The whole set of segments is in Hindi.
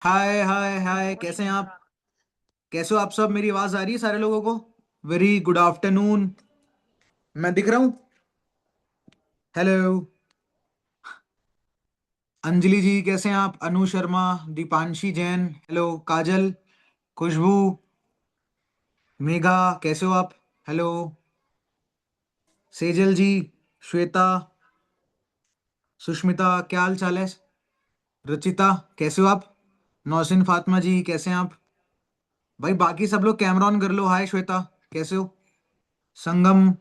हाय हाय हाय, कैसे हैं आप? कैसे हो आप सब? मेरी आवाज आ रही है सारे लोगों को? Very good afternoon. मैं दिख रहा हूँ? हेलो। अंजलि जी कैसे हैं आप? अनु शर्मा, दीपांशी जैन, हेलो। काजल, खुशबू, मेघा, कैसे हो आप? हेलो। सेजल जी, श्वेता, सुष्मिता, क्या हाल चाल है? रुचिता, कैसे हो आप? नौसिन फातिमा जी, कैसे हैं आप? भाई बाकी सब लोग कैमरा ऑन कर लो। हाय श्वेता, कैसे हो? संगम,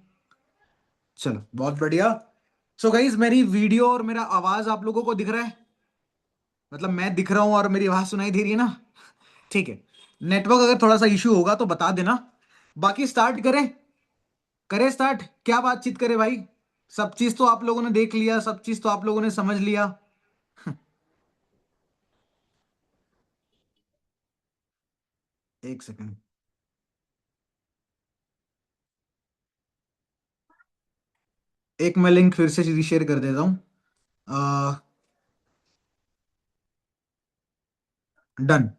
चलो बहुत बढ़िया। सो गाइज, मेरी वीडियो और मेरा आवाज आप लोगों को दिख रहा है? मतलब मैं दिख रहा हूं और मेरी आवाज सुनाई दे रही है ना? ठीक है। नेटवर्क अगर थोड़ा सा इश्यू होगा तो बता देना। बाकी स्टार्ट करें? करें स्टार्ट? क्या बातचीत करें भाई? सब चीज तो आप लोगों ने देख लिया, सब चीज तो आप लोगों ने समझ लिया। एक सेकंड। एक मैं लिंक फिर से शेयर कर देता हूँ। डन।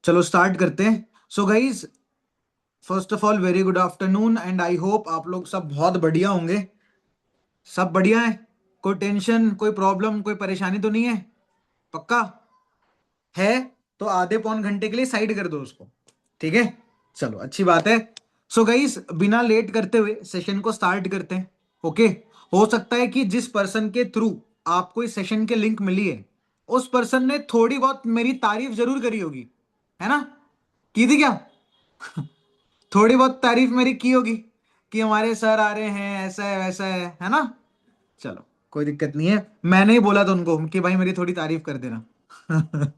चलो स्टार्ट करते हैं। So guys, first of all very good afternoon and I hope आप लोग सब बहुत बढ़िया होंगे। सब बढ़िया है? कोई टेंशन, कोई प्रॉब्लम, कोई परेशानी तो नहीं है? पक्का है? तो आधे पौन घंटे के लिए साइड कर दो उसको। ठीक है, चलो अच्छी बात है। सो गाइस, बिना लेट करते हुए सेशन को स्टार्ट करते हैं। ओके। हो सकता है कि जिस पर्सन के थ्रू आपको इस सेशन के लिंक मिली है, उस पर्सन ने थोड़ी बहुत मेरी तारीफ जरूर करी होगी, है ना? की थी क्या? थोड़ी बहुत तारीफ मेरी की होगी कि हमारे सर आ रहे हैं, ऐसा है वैसा है ना? चलो कोई दिक्कत नहीं है। मैंने ही बोला था उनको कि भाई मेरी थोड़ी तारीफ कर देना।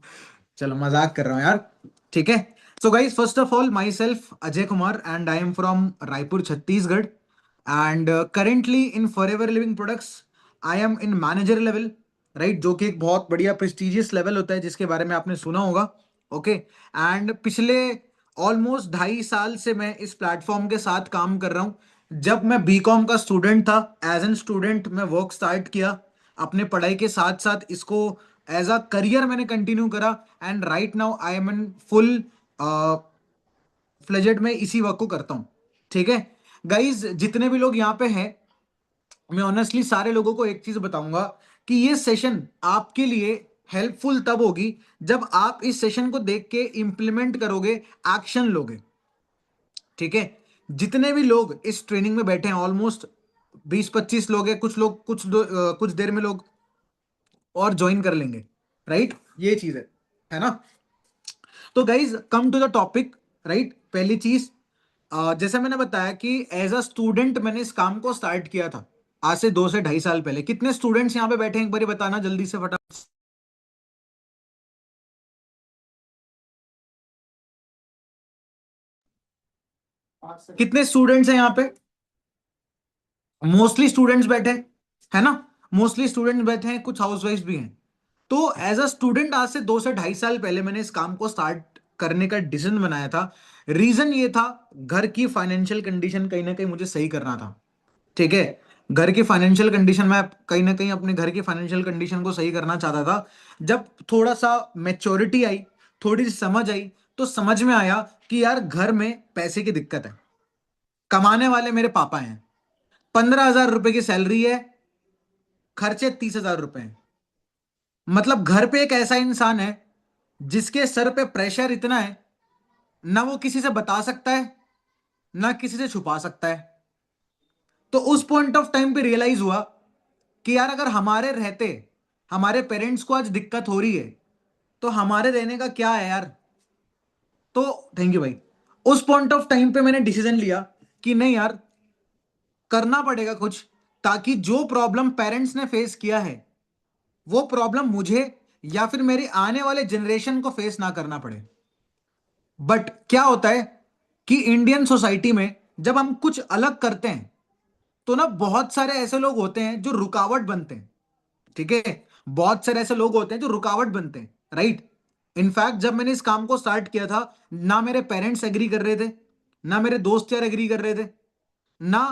चलो मजाक कर रहा हूँ यार। ठीक है। So guys, first of all my self Ajay Kumar and I am from Raipur Chhattisgarh and currently in for ever living products I am in manager level. Right, जो कि एक बहुत बढ़िया प्रेस्टिजियस लेवल होता है जिसके बारे में आपने सुना होगा। ओके। एंड पिछले ऑलमोस्ट 2.5 साल से मैं इस प्लेटफॉर्म के साथ काम कर रहा हूं। जब मैं बीकॉम का स्टूडेंट था, एज एन स्टूडेंट मैं वर्क स्टार्ट किया। अपने पढ़ाई के साथ साथ इसको एज अ करियर मैंने कंटिन्यू करा। And right now I am in full fledged में इसी वर्क को करता हूं। ठीक है। गाइज, जितने भी लोग यहाँ पे हैं, मैं ऑनेस्टली सारे लोगों को एक चीज बताऊंगा कि ये सेशन आपके लिए हेल्पफुल तब होगी जब आप इस सेशन को देख के इंप्लीमेंट करोगे, एक्शन लोगे। ठीक है। जितने भी लोग इस ट्रेनिंग में बैठे हैं, ऑलमोस्ट 20-25 लोग हैं। कुछ लोग कुछ देर में लोग और ज्वाइन कर लेंगे। राइट, ये चीज है ना? तो guys, come to the topic. Right, पहली चीज, जैसे मैंने बताया कि एज अ स्टूडेंट मैंने इस काम को स्टार्ट किया था आज से 2 से 2.5 साल पहले। कितने स्टूडेंट्स यहाँ पे बैठे हैं एक बार बताना जल्दी से फटाफट। कितने स्टूडेंट्स हैं यहाँ पे? मोस्टली स्टूडेंट्स बैठे हैं, है ना? मोस्टली स्टूडेंट्स बैठे हैं, कुछ हाउसवाइफ भी हैं। तो एज अ स्टूडेंट आज से 2 से 2.5 साल पहले मैंने इस काम को स्टार्ट करने का डिसीजन बनाया था। रीजन ये था, घर की फाइनेंशियल कंडीशन कहीं ना कहीं मुझे सही करना था। ठीक है। घर की फाइनेंशियल कंडीशन, मैं कहीं ना कहीं अपने घर की फाइनेंशियल कंडीशन को सही करना चाहता था। जब थोड़ा सा मेच्योरिटी आई, थोड़ी सी समझ आई, तो समझ में आया कि यार घर में पैसे की दिक्कत है। कमाने वाले मेरे पापा हैं, 15,000 रुपए की सैलरी है, खर्चे 30,000 रुपए हैं। मतलब घर पे एक ऐसा इंसान है जिसके सर पे प्रेशर इतना है, ना वो किसी से बता सकता है, ना किसी से छुपा सकता है। तो उस पॉइंट ऑफ टाइम पे रियलाइज हुआ कि यार अगर हमारे रहते हमारे पेरेंट्स को आज दिक्कत हो रही है, तो हमारे रहने का क्या है यार? तो थैंक यू भाई। उस पॉइंट ऑफ टाइम पे मैंने डिसीजन लिया कि नहीं यार, करना पड़ेगा कुछ, ताकि जो प्रॉब्लम पेरेंट्स ने फेस किया है वो प्रॉब्लम मुझे या फिर मेरे आने वाले जनरेशन को फेस ना करना पड़े। बट क्या होता है कि इंडियन सोसाइटी में जब हम कुछ अलग करते हैं, तो ना बहुत सारे ऐसे लोग होते हैं जो रुकावट बनते हैं। ठीक है। बहुत सारे ऐसे लोग होते हैं जो रुकावट बनते हैं। राइट। इनफैक्ट जब मैंने इस काम को स्टार्ट किया था, ना मेरे पेरेंट्स एग्री कर रहे थे, ना मेरे दोस्त यार एग्री कर रहे थे, ना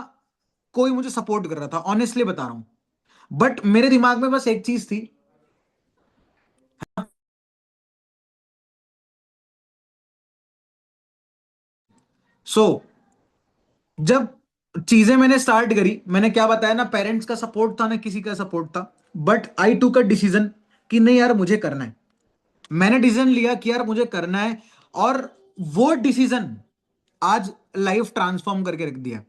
कोई मुझे सपोर्ट कर रहा था, ऑनेस्टली बता रहा हूं। बट मेरे दिमाग में बस एक चीज थी। सो जब चीजें मैंने स्टार्ट करी, मैंने क्या बताया ना, पेरेंट्स का सपोर्ट था ना किसी का सपोर्ट था, बट आई टूक अ डिसीजन कि नहीं यार मुझे करना है। मैंने डिसीजन लिया कि यार मुझे करना है, और वो डिसीजन आज लाइफ ट्रांसफॉर्म करके रख दिया।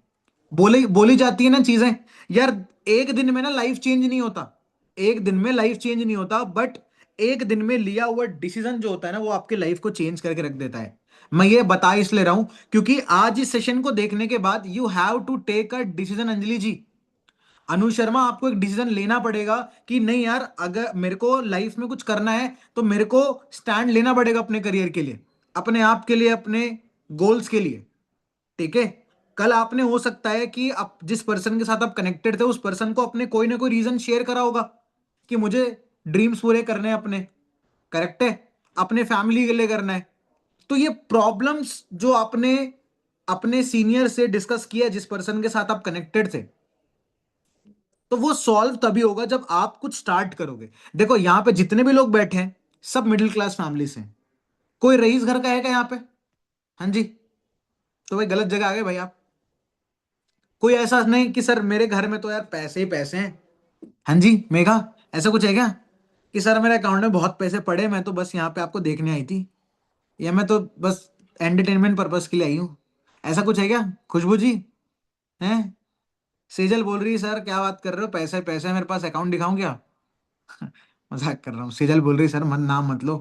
बोली बोली जाती है ना चीजें, यार एक दिन में ना लाइफ चेंज नहीं होता, एक दिन में लाइफ चेंज नहीं होता, बट एक दिन में लिया हुआ डिसीजन जो होता है ना, वो आपकी लाइफ को चेंज करके रख देता है। मैं ये बता इसलिए रहा हूं क्योंकि आज इस सेशन को देखने के बाद you have to take a decision, Anjali जी, अनु शर्मा, आपको एक डिसीजन लेना पड़ेगा कि नहीं यार, अगर मेरे को लाइफ में कुछ करना है तो मेरे को स्टैंड लेना पड़ेगा अपने करियर के लिए, अपने आप के लिए, अपने गोल्स के लिए। ठीक है, कल आपने हो सकता है कि आप जिस पर्सन के साथ आप कनेक्टेड थे उस पर्सन को अपने कोई ना कोई रीजन शेयर करा होगा कि मुझे ड्रीम्स पूरे करने हैं अपने, करेक्ट है, अपने फैमिली के लिए करना है। तो ये प्रॉब्लम्स जो आपने अपने सीनियर से डिस्कस किया, जिस पर्सन के साथ आप कनेक्टेड थे, तो वो सॉल्व तभी होगा जब आप कुछ स्टार्ट करोगे। देखो यहां पे जितने भी लोग बैठे हैं सब मिडिल क्लास फैमिली से हैं। कोई रईस घर का है क्या यहाँ पे? हाँ जी, तो भाई गलत जगह आ गए भाई आप। कोई ऐसा नहीं कि सर मेरे घर में तो यार पैसे ही पैसे हैं। हाँ जी मेघा, ऐसा कुछ है क्या कि सर मेरे अकाउंट में बहुत पैसे पड़े, मैं तो बस यहाँ पे आपको देखने आई थी, या मैं तो बस एंटरटेनमेंट पर्पस के लिए आई हूँ? ऐसा कुछ है क्या खुशबू जी? हैं? सेजल बोल रही है सर क्या बात कर रहे हो, पैसे पैसे मेरे पास, अकाउंट दिखाऊं क्या? मजाक कर रहा हूँ। सेजल बोल रही है सर मन नाम मत लो।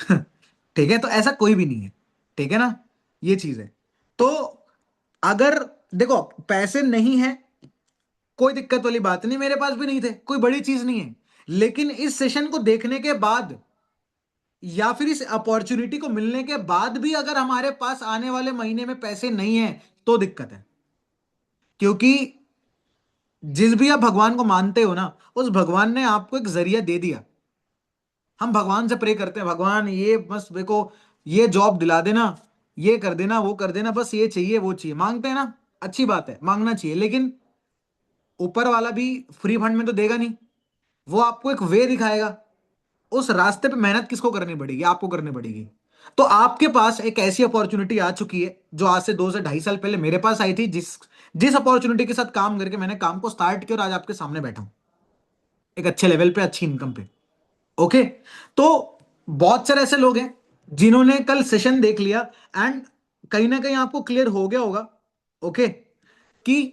ठीक है, तो ऐसा कोई भी नहीं है, ठीक है ना, ये चीज है। तो अगर देखो पैसे नहीं है, कोई दिक्कत वाली बात नहीं, मेरे पास भी नहीं थे, कोई बड़ी चीज नहीं है। लेकिन इस सेशन को देखने के बाद या फिर इस अपॉर्चुनिटी को मिलने के बाद भी अगर हमारे पास आने वाले महीने में पैसे नहीं है तो दिक्कत है। क्योंकि जिस भी आप भगवान को मानते हो ना, उस भगवान ने आपको एक जरिया दे दिया। हम भगवान से प्रे करते हैं, भगवान ये बस मेरे को ये जॉब दिला देना, ये कर देना, वो कर देना, बस ये चाहिए वो चाहिए, मांगते हैं ना। अच्छी बात है, मांगना चाहिए, लेकिन ऊपर वाला भी फ्री फंड में तो देगा नहीं, वो आपको एक वे दिखाएगा। उस रास्ते पे मेहनत किसको करनी पड़ेगी? आपको करनी पड़ेगी। तो आपके पास एक ऐसी अपॉर्चुनिटी आ चुकी है जो आज से 2 से 2.5 साल पहले मेरे पास आई थी, जिस जिस अपॉर्चुनिटी के साथ काम करके मैंने काम को स्टार्ट किया और आज आपके सामने बैठा हूं एक अच्छे लेवल पे, अच्छी इनकम पे। ओके, तो बहुत सारे ऐसे लोग हैं जिन्होंने कल सेशन देख लिया, एंड कहीं ना कहीं आपको क्लियर हो गया होगा, ओके, कि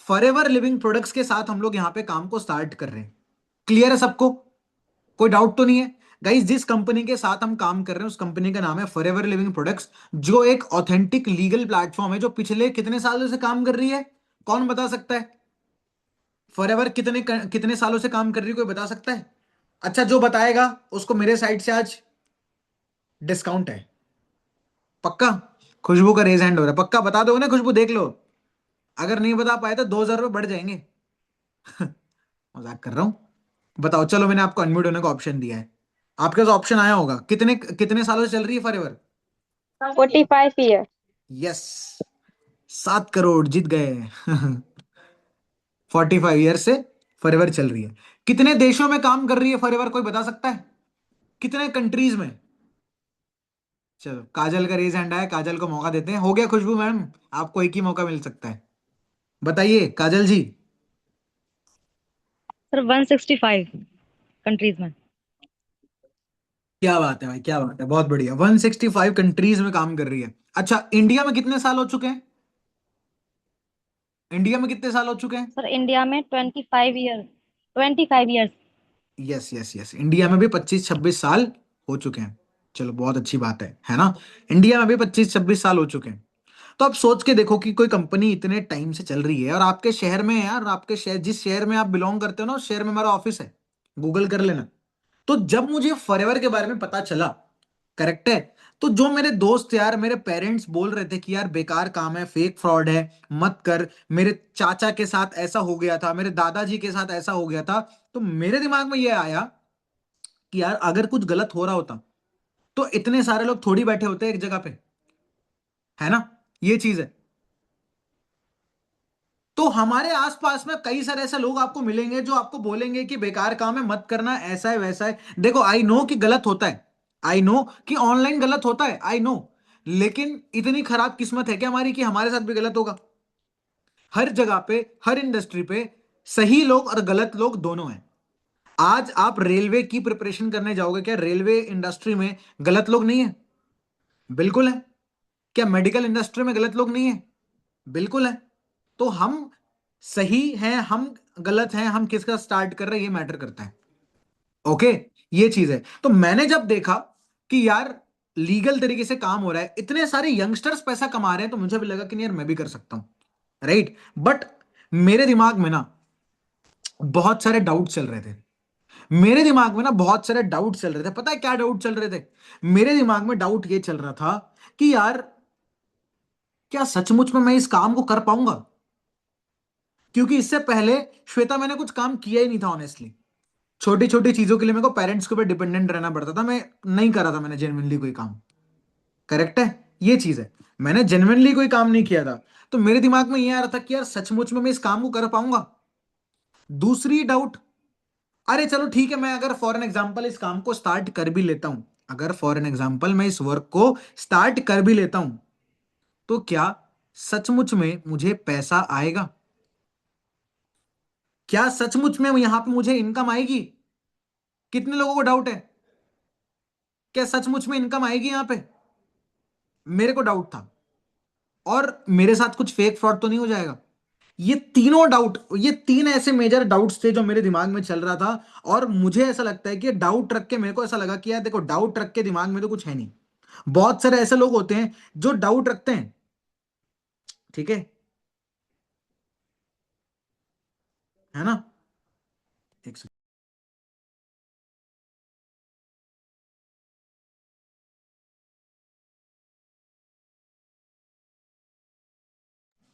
फॉरएवर लिविंग प्रोडक्ट्स के साथ हम लोग यहां पे काम को स्टार्ट कर रहे हैं। क्लियर है सबको? कोई डाउट तो नहीं है? गाइस, जिस कंपनी के साथ हम काम कर रहे हैं उस कंपनी का नाम है फॉरएवर लिविंग प्रोडक्ट्स, जो एक ऑथेंटिक लीगल प्लेटफॉर्म है, जो पिछले कितने सालों से काम कर रही है? कौन बता सकता है? फॉरएवर कितने कितने सालों से काम कर रही है, कोई बता सकता है? अच्छा, जो बताएगा उसको मेरे साइड से आज डिस्काउंट है, पक्का। खुशबू का रेज हैंड हो रहा है, पक्का बता दोगे ना खुशबू? देख लो, अगर नहीं बता पाए तो 2,000 रुपये बढ़ जाएंगे। मजाक कर रहा हूं। बताओ, चलो मैंने आपको अनम्यूट होने का ऑप्शन दिया है, आपके पास ऑप्शन आया होगा। कितने कितने सालों से चल रही है फॉरएवर? 45 ईयर। यस, 7 करोड़ जीत गए। 45 ईयर से फॉरएवर चल रही है। कितने देशों में काम कर रही है फॉरएवर, कोई बता सकता है? कितने कंट्रीज में? चलो, काजल का रेज हैंड आया, काजल को मौका देते हैं। हो गया खुशबू मैम, आपको एक ही मौका मिल सकता है, बताइए काजल जी। सर 165 कंट्रीज में। क्या बात है भाई, क्या बात है, बहुत बढ़िया, 165 कंट्रीज में काम कर रही है। अच्छा, इंडिया में कितने साल हो चुके हैं? इंडिया में कितने साल हो चुके हैं? सर इंडिया में 25 year, 25 years. Yes yes yes, India में भी 25-26 साल हो चुके हैं। चलो बहुत अच्छी बात है ना, इंडिया में भी 25-26 साल हो चुके हैं। तो आप सोच के देखो कि कोई कंपनी इतने टाइम से चल रही है और आपके शहर में है यार, आपके शहर, जिस शहर में आप बिलोंग करते हो ना, उस शहर में हमारा ऑफिस है, गूगल कर लेना। तो जब मुझे फॉरएवर के बारे में पता चला, करेक्ट है, तो जो मेरे दोस्त यार, मेरे पेरेंट्स बोल रहे थे कि यार बेकार काम है, फेक फ्रॉड है, मत कर, मेरे चाचा के साथ ऐसा हो गया था, मेरे दादाजी के साथ ऐसा हो गया था, तो मेरे दिमाग में ये आया कि यार अगर कुछ गलत हो रहा होता तो इतने सारे लोग थोड़ी बैठे होते एक जगह पे, है ना, ये चीज है। तो हमारे आसपास में कई सारे ऐसे लोग आपको मिलेंगे जो आपको बोलेंगे कि बेकार काम है, मत करना, ऐसा है वैसा है। देखो, आई नो कि गलत होता है, आई नो कि ऑनलाइन गलत होता है, आई नो, लेकिन इतनी खराब किस्मत है क्या हमारी कि हमारे साथ भी गलत होगा? हर जगह पे, हर इंडस्ट्री पे सही लोग और गलत लोग दोनों हैं। आज आप रेलवे की प्रिपरेशन करने जाओगे, क्या रेलवे इंडस्ट्री में गलत लोग नहीं है? बिल्कुल है। क्या मेडिकल इंडस्ट्री में गलत लोग नहीं है? बिल्कुल है। तो हम सही हैं, हम गलत हैं, हम किसका स्टार्ट कर रहे हैं, ये मैटर करता है। ओके, ये चीज है। तो मैंने जब देखा कि यार लीगल तरीके से काम हो रहा है, इतने सारे यंगस्टर्स पैसा कमा रहे हैं, तो मुझे भी लगा कि नहीं यार मैं भी कर सकता हूं। राइट। बट मेरे दिमाग में ना बहुत सारे डाउट चल रहे थे। मेरे दिमाग में ना बहुत सारे डाउट चल रहे थे। पता है क्या डाउट चल रहे थे? मेरे दिमाग में डाउट ये चल रहा था कि यार क्या सचमुच में मैं इस काम को कर पाऊंगा? क्योंकि इससे पहले श्वेता मैंने कुछ काम किया ही नहीं था ऑनेस्टली। छोटी छोटी चीजों के लिए मेरे को पेरेंट्स के ऊपर डिपेंडेंट रहना पड़ता था, मैं नहीं करा था मैंने जेन्युइनली कोई काम। करेक्ट है, ये चीज है। मैंने जेन्युइनली कोई काम नहीं किया था। तो मेरे दिमाग में ये आ रहा था कि यार सचमुच में मैं इस काम को कर पाऊंगा। दूसरी डाउट, अरे चलो ठीक है, मैं अगर फॉर एन एग्जाम्पल इस काम को स्टार्ट कर भी लेता हूं, अगर फॉर एन एग्जाम्पल मैं इस वर्क को स्टार्ट कर भी लेता हूं, तो क्या सचमुच में मुझे पैसा आएगा? क्या सचमुच में यहां पे मुझे इनकम आएगी? कितने लोगों को डाउट है? क्या सचमुच में इनकम आएगी यहां पे? मेरे को डाउट था। और मेरे साथ कुछ फेक फ्रॉड तो नहीं हो जाएगा? ये तीनों डाउट, ये तीन ऐसे मेजर डाउट्स थे जो मेरे दिमाग में चल रहा था। और मुझे ऐसा लगता है कि डाउट रख के मेरे को ऐसा लगा कि यार देखो, डाउट रख के दिमाग में तो कुछ है नहीं। बहुत सारे ऐसे लोग होते हैं जो डाउट रखते हैं, ठीक है ना? एक सेकंड।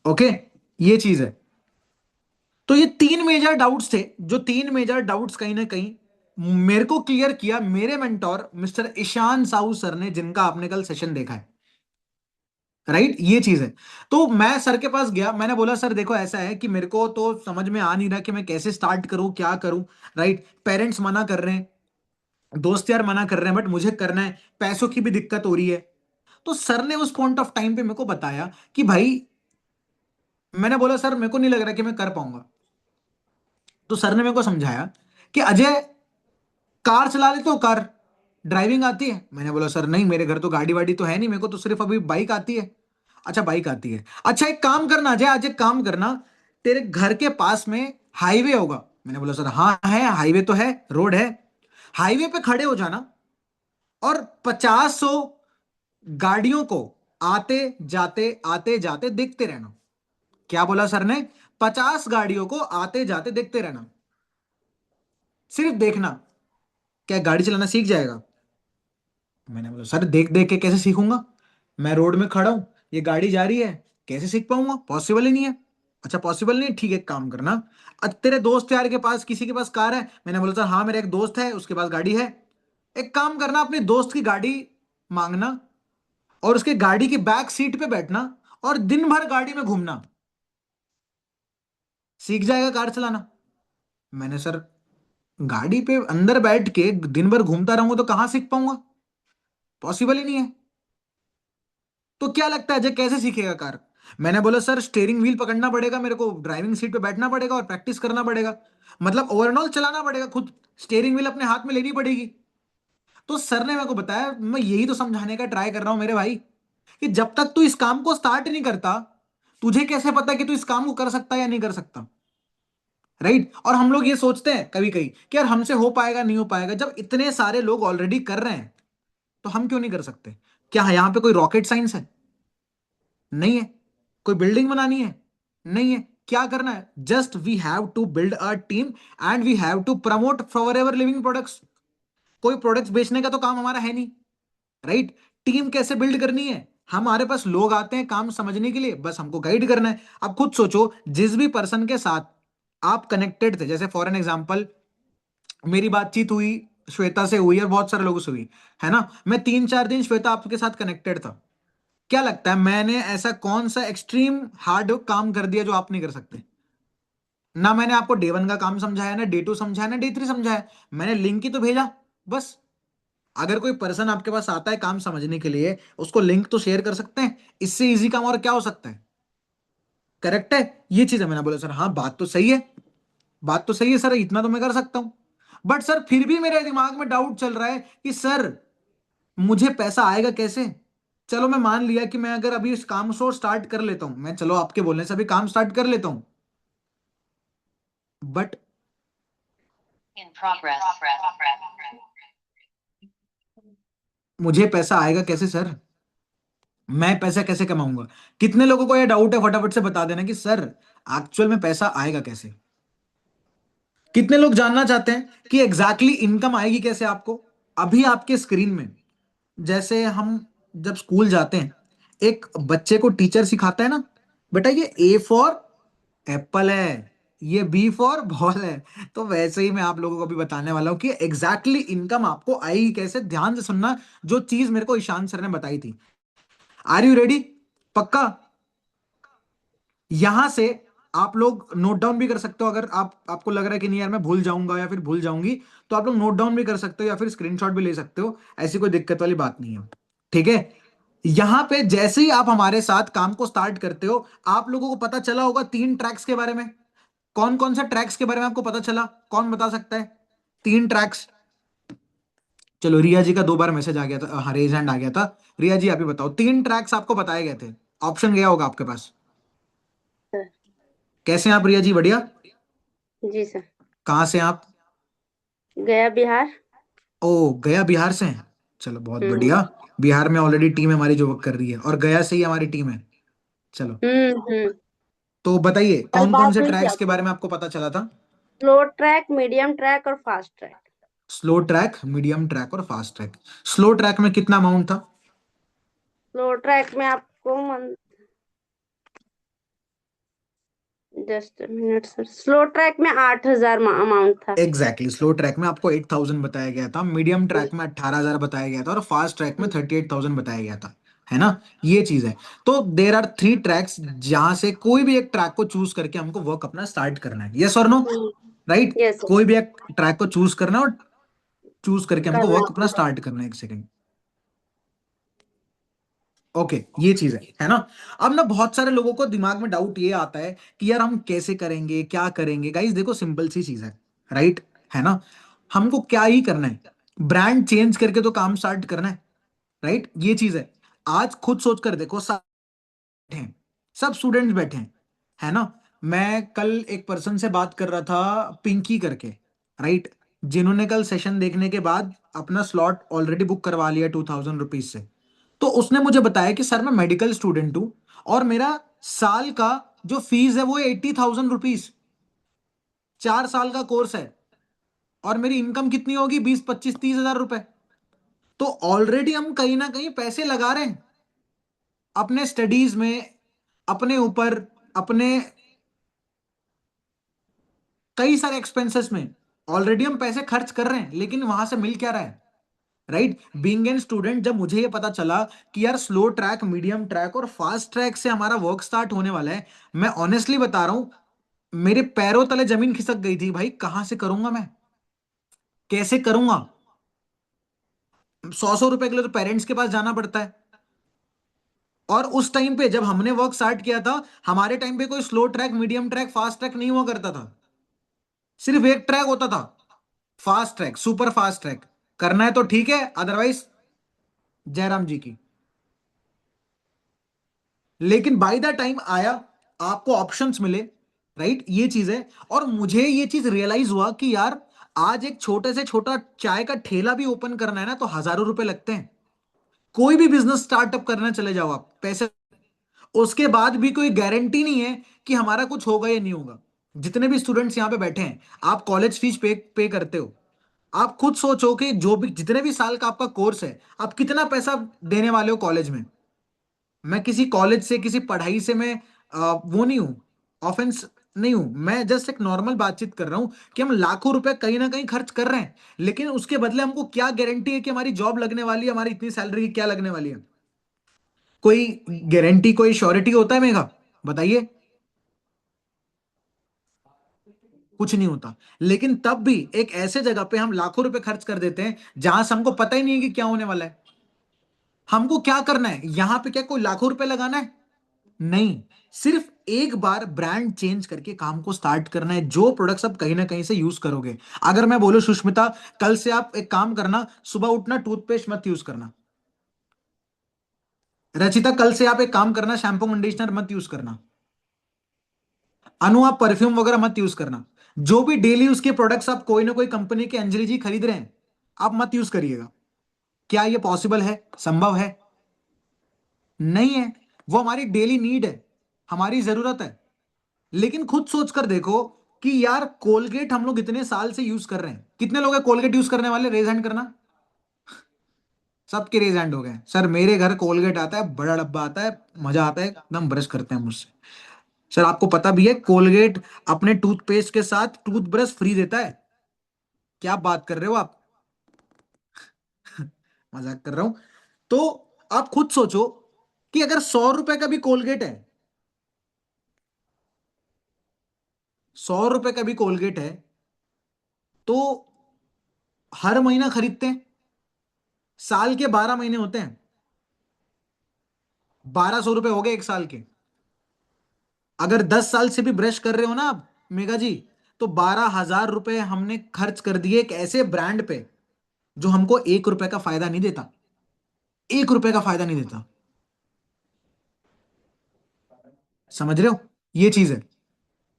ओके, ये चीज है। तो ये तीन मेजर डाउट्स थे, जो तीन मेजर डाउट्स कहीं ना कहीं मेरे को क्लियर किया मेरे mentor mister Ishan Sahu sir ने, जिनका आपने कल सेशन देखा है। राइट, ये चीज है। तो मैं सर के पास गया, मैंने बोला सर देखो ऐसा है कि मेरे को तो समझ में आ नहीं रहा कि मैं कैसे स्टार्ट करूं, क्या करूं। राइट, पेरेंट्स मना कर रहे हैं, दोस्त यार मना कर रहे हैं, बट मुझे करना है, पैसों की भी दिक्कत हो रही है। तो सर ने उस पॉइंट ऑफ टाइम पे मेरे को बताया कि भाई, मैंने बोला सर मेरे को नहीं लग रहा कि मैं कर पाऊंगा। तो सर ने मेरे को समझाया कि अजय, कार चला लेते हो? कार ड्राइविंग आती है? मैंने बोला सर नहीं, मेरे घर तो गाड़ी वाड़ी तो है नहीं, मेरे को तो सिर्फ अभी बाइक आती है। अच्छा बाइक आती है, अच्छा एक काम करना अजय, आज एक काम करना, तेरे घर के पास में हाईवे होगा? मैंने बोला सर हाँ है, हाईवे तो है, रोड है। हाईवे पे खड़े हो जाना और 50 गाड़ियों को आते जाते देखते रहना। क्या बोला सर ने? 50 गाड़ियों को आते जाते देखते रहना, सिर्फ देखना। क्या गाड़ी चलाना सीख जाएगा? मैंने बोला सर देख देख के कैसे सीखूंगा? मैं रोड में खड़ा हूं, ये गाड़ी जा रही है, कैसे सीख पाऊंगा? पॉसिबल ही नहीं है। अच्छा पॉसिबल नहीं है, ठीक है एक काम करना, तेरे दोस्त यार के पास किसी के पास कार है? मैंने बोला सर हाँ, मेरा एक दोस्त है, उसके पास गाड़ी है। एक काम करना, अपने दोस्त की गाड़ी मांगना और उसके गाड़ी की बैक सीट पे बैठना और दिन भर गाड़ी में घूमना, सीख जाएगा कार चलाना। मैंने सर गाड़ी पे अंदर बैठ के दिन भर घूमता रहूंगा तो कहां सीख पाऊंगा? पॉसिबल ही नहीं है। तो क्या लगता है अजय कैसे सीखेगा कार? मैंने बोला सर स्टेयरिंग व्हील पकड़ना पड़ेगा, मेरे को ड्राइविंग सीट पे बैठना पड़ेगा और प्रैक्टिस करना पड़ेगा, मतलब ओवरऑल चलाना पड़ेगा, खुद स्टेयरिंग व्हील अपने हाथ में लेनी पड़ेगी। तो सर ने मेरे को बताया, मैं यही तो समझाने का ट्राई कर रहा हूं मेरे भाई, कि जब तक तू इस काम को स्टार्ट नहीं करता, तुझे कैसे पता कि तू इस काम को कर सकता है या नहीं कर सकता? राइट। और हम लोग ये सोचते हैं कभी कभी कि यार हमसे हो पाएगा नहीं हो पाएगा, जब इतने सारे लोग ऑलरेडी कर रहे हैं तो हम क्यों नहीं कर सकते? क्या यहां पे कोई रॉकेट साइंस है? नहीं है। कोई बिल्डिंग बनानी है? नहीं है। क्या करना है? Just we have to build a team and we have to promote forever living products. कोई प्रोडक्ट्स बेचने का तो काम हमारा है नहीं। राइट। टीम कैसे बिल्ड करनी है, हमारे पास लोग आते हैं काम समझने के लिए, बस हमको गाइड करना है। अब खुद सोचो, जिस भी पर्सन के साथ आप कनेक्टेड थे, जैसे फॉर एन एग्जाम्पल मेरी बातचीत हुई श्वेता से हुई और बहुत सारे लोगों से हुई, है ना? मैं 3-4 दिन श्वेता आपके साथ कनेक्टेड था। क्या लगता है मैंने ऐसा कौन सा एक्सट्रीम हार्ड काम कर दिया जो आप नहीं कर सकते? ना मैंने आपको डे 1 का काम समझाया, ना डे 2 समझाया, ना डे 3 समझाया, मैंने लिंक ही तो भेजा, बस। अगर कोई पर्सन आपके पास आता है काम समझने के लिए, उसको लिंक तो शेयर कर सकते हैं। इससे इजी काम और क्या हो सकता है? करेक्ट है। ये चीज है, मैंने बोला सर हाँ बात तो सही है, बात तो सही है सर, इतना तो मैं कर सकता हूं। बट सर फिर भी मेरे दिमाग में डाउट चल रहा है कि सर मुझे पैसा आएगा कैसे? चलो मैं मान लिया कि मैं अगर अभी इस काम को स्टार्ट कर लेता हूं, मैं चलो आपके बोलने से अभी काम स्टार्ट कर लेता हूं, बट In progress. मुझे पैसा आएगा कैसे सर? मैं पैसा कैसे कमाऊंगा? कितने लोगों को यह डाउट है, फटाफट से बता देना कि सर एक्चुअल में पैसा आएगा कैसे। कितने लोग जानना चाहते हैं कि एग्जैक्टली इनकम आएगी कैसे आपको? अभी आपके स्क्रीन में, जैसे हम जब स्कूल जाते हैं, एक बच्चे को टीचर सिखाता है ना, बेटा ये ए फॉर एप्पल है, ये बी फॉर बॉल है। तो वैसे ही मैं आप लोगों को भी बताने वाला हूं कि एग्जैक्टली इनकम आपको आएगी कैसे। ध्यान से सुनना, जो चीज मेरे को ईशान सर ने बताई थी। Are you ready? पक्का? यहां से आप लोग नोट डाउन भी कर सकते हो, अगर आपको लग रहा है कि नहीं यार मैं भूल जाऊंगा या फिर भूल जाऊंगी, तो आप लोग नोट डाउन भी कर सकते हो या फिर स्क्रीनशॉट भी ले सकते हो, ऐसी कोई दिक्कत वाली बात नहीं है। ठीक है। यहां पे जैसे ही आप हमारे साथ काम को स्टार्ट करते हो, आप लोगों को पता चला होगा 3 ट्रैक्स के बारे में। कौन कौन सा ट्रैक्स के बारे में आपको पता चला? कौन बता सकता है? 3 ट्रैक्स। चलो रिया जी का 2 बार मैसेज आ गया था, हाँ रेज हैंड आ गया था। रिया जी आप ही बताओ, 3 ट्रैक्स आपको बताए गए थे, ऑप्शन गया होगा आपके पास। सर। कैसे हैं आप रिया जी? बढ़िया। जी सर। कहाँ से हैं आप? गया बिहार। ओ, गया बिहार से हैं। चलो बहुत हम्म बढ़िया। बिहार में ऑलरेडी टीम हमारी जो वर्क कर रही है, और गया से ही हमारी टीम है। चलो, हम्म। तो बताइए कल कौन कौन बात से हुई थी ट्रैक्स के आपसे। बारे में आपको पता चला था? स्लो ट्रैक, मीडियम ट्रैक और fast track. Slow track, medium track और फास्ट ट्रैक। स्लो ट्रैक में कितना अमाउंट था? स्लो ट्रैक में आपको just minute sir, slow track में 8,000 अमाउंट था। एग्जैक्टली, स्लो ट्रैक में आपको 8,000 बताया गया था, मीडियम ट्रैक में 18,000 बताया गया था, और फास्ट ट्रैक में 38,000 बताया गया था। है ना? ये चीज है। तो देर आर 3 ट्रैक्स, जहां से कोई भी एक ट्रैक को चूज करके हमको वर्क अपना स्टार्ट करना है। यस और नो? राइट। Yes sir. कोई भी एक ट्रैक को चूज करना है और चूज करके हमको करना वर्क अपना है। स्टार्ट करना है। एक सेकेंड। ओके, ये चीज है ना? अब ना बहुत सारे लोगों को दिमाग में डाउट ये आता है कि यार हम कैसे करेंगे, क्या करेंगे? गाइस देखो, सिंपल सी चीज है। राइट। है ना? हमको क्या ही करना है, ब्रांड चेंज करके तो काम स्टार्ट करना है। राइट, ये चीज है। आज खुद सोच कर देखो, सब बैठे हैं, सब स्टूडेंट्स बैठे हैं। है ना? मैं कल एक पर्सन से बात कर रहा था, पिंकी करके। राइट। जिन्होंने कल सेशन देखने के बाद अपना स्लॉट ऑलरेडी बुक करवा लिया 2,000 रुपीज से। तो उसने मुझे बताया कि सर मैं मेडिकल स्टूडेंट हूं, और मेरा साल का जो फीस है वो 80,000 रुपीज। 4 साल का कोर्स है, और मेरी इनकम कितनी होगी? 20, 25, 30 हजार रुपए। तो ऑलरेडी हम कहीं ना कहीं पैसे लगा रहे हैं अपने स्टडीज में, अपने ऊपर, अपने कई सारे एक्सपेंसेस में। ऑलरेडी हम पैसे खर्च कर रहे हैं, लेकिन वहां से मिल क्या रहा है? राइट। बीइंग एन स्टूडेंट, जब मुझे ये पता चला कि यार स्लो ट्रैक, मीडियम ट्रैक और फास्ट ट्रैक से हमारा वर्क स्टार्ट होने वाला है, मैं ऑनेस्टली बता रहा हूं, मेरे पैरों तले जमीन खिसक गई थी भाई। कहां से करूंगा मैं? कैसे करूंगा? 100 100 रुपए के लिए तो पेरेंट्स के पास जाना पड़ता है। और उस टाइम पे जब हमने वर्क स्टार्ट किया था, हमारे टाइम पे कोई slow track, medium track, fast track नहीं हुआ करता था। सिर्फ एक ट्रैक होता था, fast track, super fast track. करना है तो ठीक है, अदरवाइज जयराम जी की। लेकिन बाय द टाइम आया, आपको ऑप्शंस मिले। राइट, ये चीज है। और मुझे ये चीज रियलाइज हुआ कि यार आज एक छोटे से छोटा चाय का ठेला भी ओपन करना है ना, तो हजारों रुपए लगते हैं। कोई भी बिजनेस स्टार्टअप करना चले जाओ आप, पैसे, उसके बाद भी कोई गारंटी नहीं है कि हमारा कुछ होगा या नहीं होगा। जितने भी स्टूडेंट्स यहाँ पे बैठे हैं, आप कॉलेज फीस पे करते हो। आप खुद सोचो कि जो भी जितने भी साल का आपका कोर्स है, आप कितना पैसा देने वाले हो कॉलेज में। मैं किसी कॉलेज से, किसी पढ़ाई से मैं वो नहीं हूं, ऑफेंस नहीं हूं। मैं जस्ट एक नॉर्मल बातचीत कर रहा हूं कि हम लाखों रुपए कहीं ना कहीं खर्च कर रहे हैं, लेकिन उसके बदले हमको क्या गारंटी है कि हमारी जॉब लगने वाली है, हमारी इतनी सैलरी क्या लगने वाली है? कोई गारंटी, कोई श्योरिटी होता है मेरा? बताइए। कुछ नहीं होता। लेकिन तब भी एक ऐसे जगह पे हम लाखों रुपए खर्च कर देते हैं जहां से हमको पता ही नहीं है कि क्या होने वाला है। हमको क्या करना है यहां पे, क्या कोई लाखों रुपए लगाना है? नहीं, सिर्फ एक बार ब्रांड चेंज करके काम को स्टार्ट करना है। जो प्रोडक्ट्स आप कहीं ना कहीं से यूज करोगे, अगर मैं बोलूं सुष्मिता कल से आप एक काम करना, सुबह उठना टूथपेस्ट मत यूज करना। रचिता कल से आप एक काम करना, शैम्पू कंडीशनर मत यूज करना। अनु आप परफ्यूम वगैरह मत यूज करना। जो भी डेली यूज के प्रोडक्ट्स आप कोई ना कोई कंपनी के अंजलि जी खरीद रहे हैं, आप मत यूज करिएगा। क्या ये पॉसिबल है, संभव है? नहीं है। वो हमारी डेली नीड है, हमारी जरूरत है। लेकिन खुद सोचकर देखो कि यार कोलगेट हम लोग इतने साल से यूज कर रहे हैं। कितने लोग हैं कोलगेट यूज करने वाले, रेज हैंड करना। सबके रेज हैंड हो गए। सर मेरे घर कोलगेट आता है, बड़ा डब्बा आता है, मजा आता है, एकदम ब्रश करते हैं मुझसे। सर आपको पता भी है कोलगेट अपने टूथपेस्ट के साथ टूथब्रश फ्री देता है। क्या बात कर रहे हो आप? मजाक कर रहा हूं। तो आप खुद सोचो कि अगर 100 रुपए का भी कोलगेट है, 100 रुपए का भी कोलगेट है, तो हर महीना खरीदते हैं, साल के 12 महीने होते हैं, 1200 रुपए हो गए एक साल के। अगर 10 साल से भी ब्रश कर रहे हो ना आप मेगा जी, तो 12,000 रुपए हमने खर्च कर दिए एक ऐसे ब्रांड पे जो हमको 1 रुपए का फायदा नहीं देता। 1 रुपए का फायदा नहीं देता। समझ रहे हो? ये चीज है।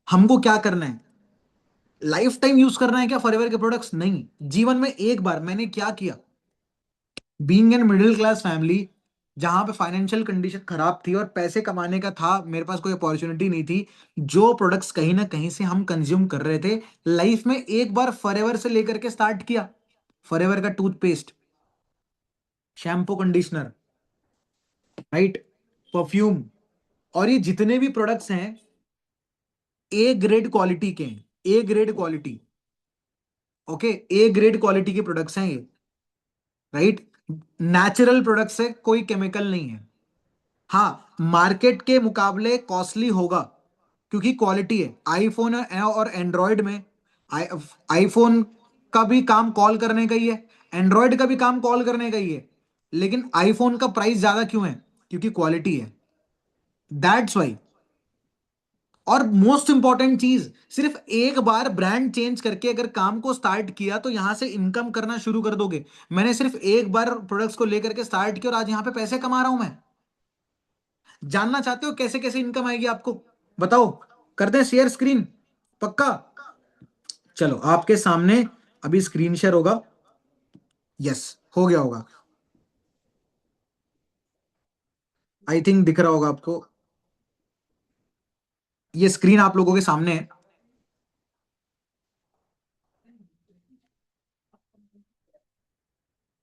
हमको क्या करना है, लाइफ टाइम यूज करना है क्या फॉरएवर के प्रोडक्ट्स? नहीं, जीवन में एक बार। मैंने क्या किया, being an middle class family, जहां पे फाइनेंशियल कंडीशन खराब थी और पैसे कमाने का था, मेरे पास कोई अपॉर्चुनिटी नहीं थी। जो प्रोडक्ट्स कहीं ना कहीं से हम कंज्यूम कर रहे थे, लाइफ में एक बार फॉरएवर से लेकर के स्टार्ट किया। फॉरएवर का toothpaste, shampoo conditioner, right, perfume, और ये जितने भी प्रोडक्ट्स हैं ए ग्रेड क्वालिटी के हैं। A grade quality, okay, A grade quality के प्रोडक्ट्स हैं ये, राइट। नेचुरल प्रोडक्ट्स है, कोई केमिकल नहीं है। हाँ, मार्केट के मुकाबले कॉस्टली होगा क्योंकि क्वालिटी है। आईफोन और एंड्रॉयड में, आई आईफोन का भी काम कॉल करने का ही है, एंड्रॉयड का भी काम कॉल करने का ही है। लेकिन आईफोन का प्राइस ज्यादा क्यों है? क्योंकि क्वालिटी है, दैट्स वाई। और मोस्ट इंपॉर्टेंट चीज, सिर्फ एक बार ब्रांड चेंज करके अगर काम को स्टार्ट किया तो यहां से इनकम करना शुरू कर दोगे। मैंने सिर्फ एक बार प्रोडक्ट्स को लेकर के स्टार्ट किया और आज यहां पे पैसे कमा रहा हूं मैं। जानना चाहते हो कैसे कैसे इनकम आएगी आपको? बताओ, करते हैं शेयर स्क्रीन, पक्का? चलो आपके सामने अभी स्क्रीन शेयर होगा। यस, हो गया होगा, आई थिंक दिख रहा होगा आपको। ये स्क्रीन आप लोगों के सामने है,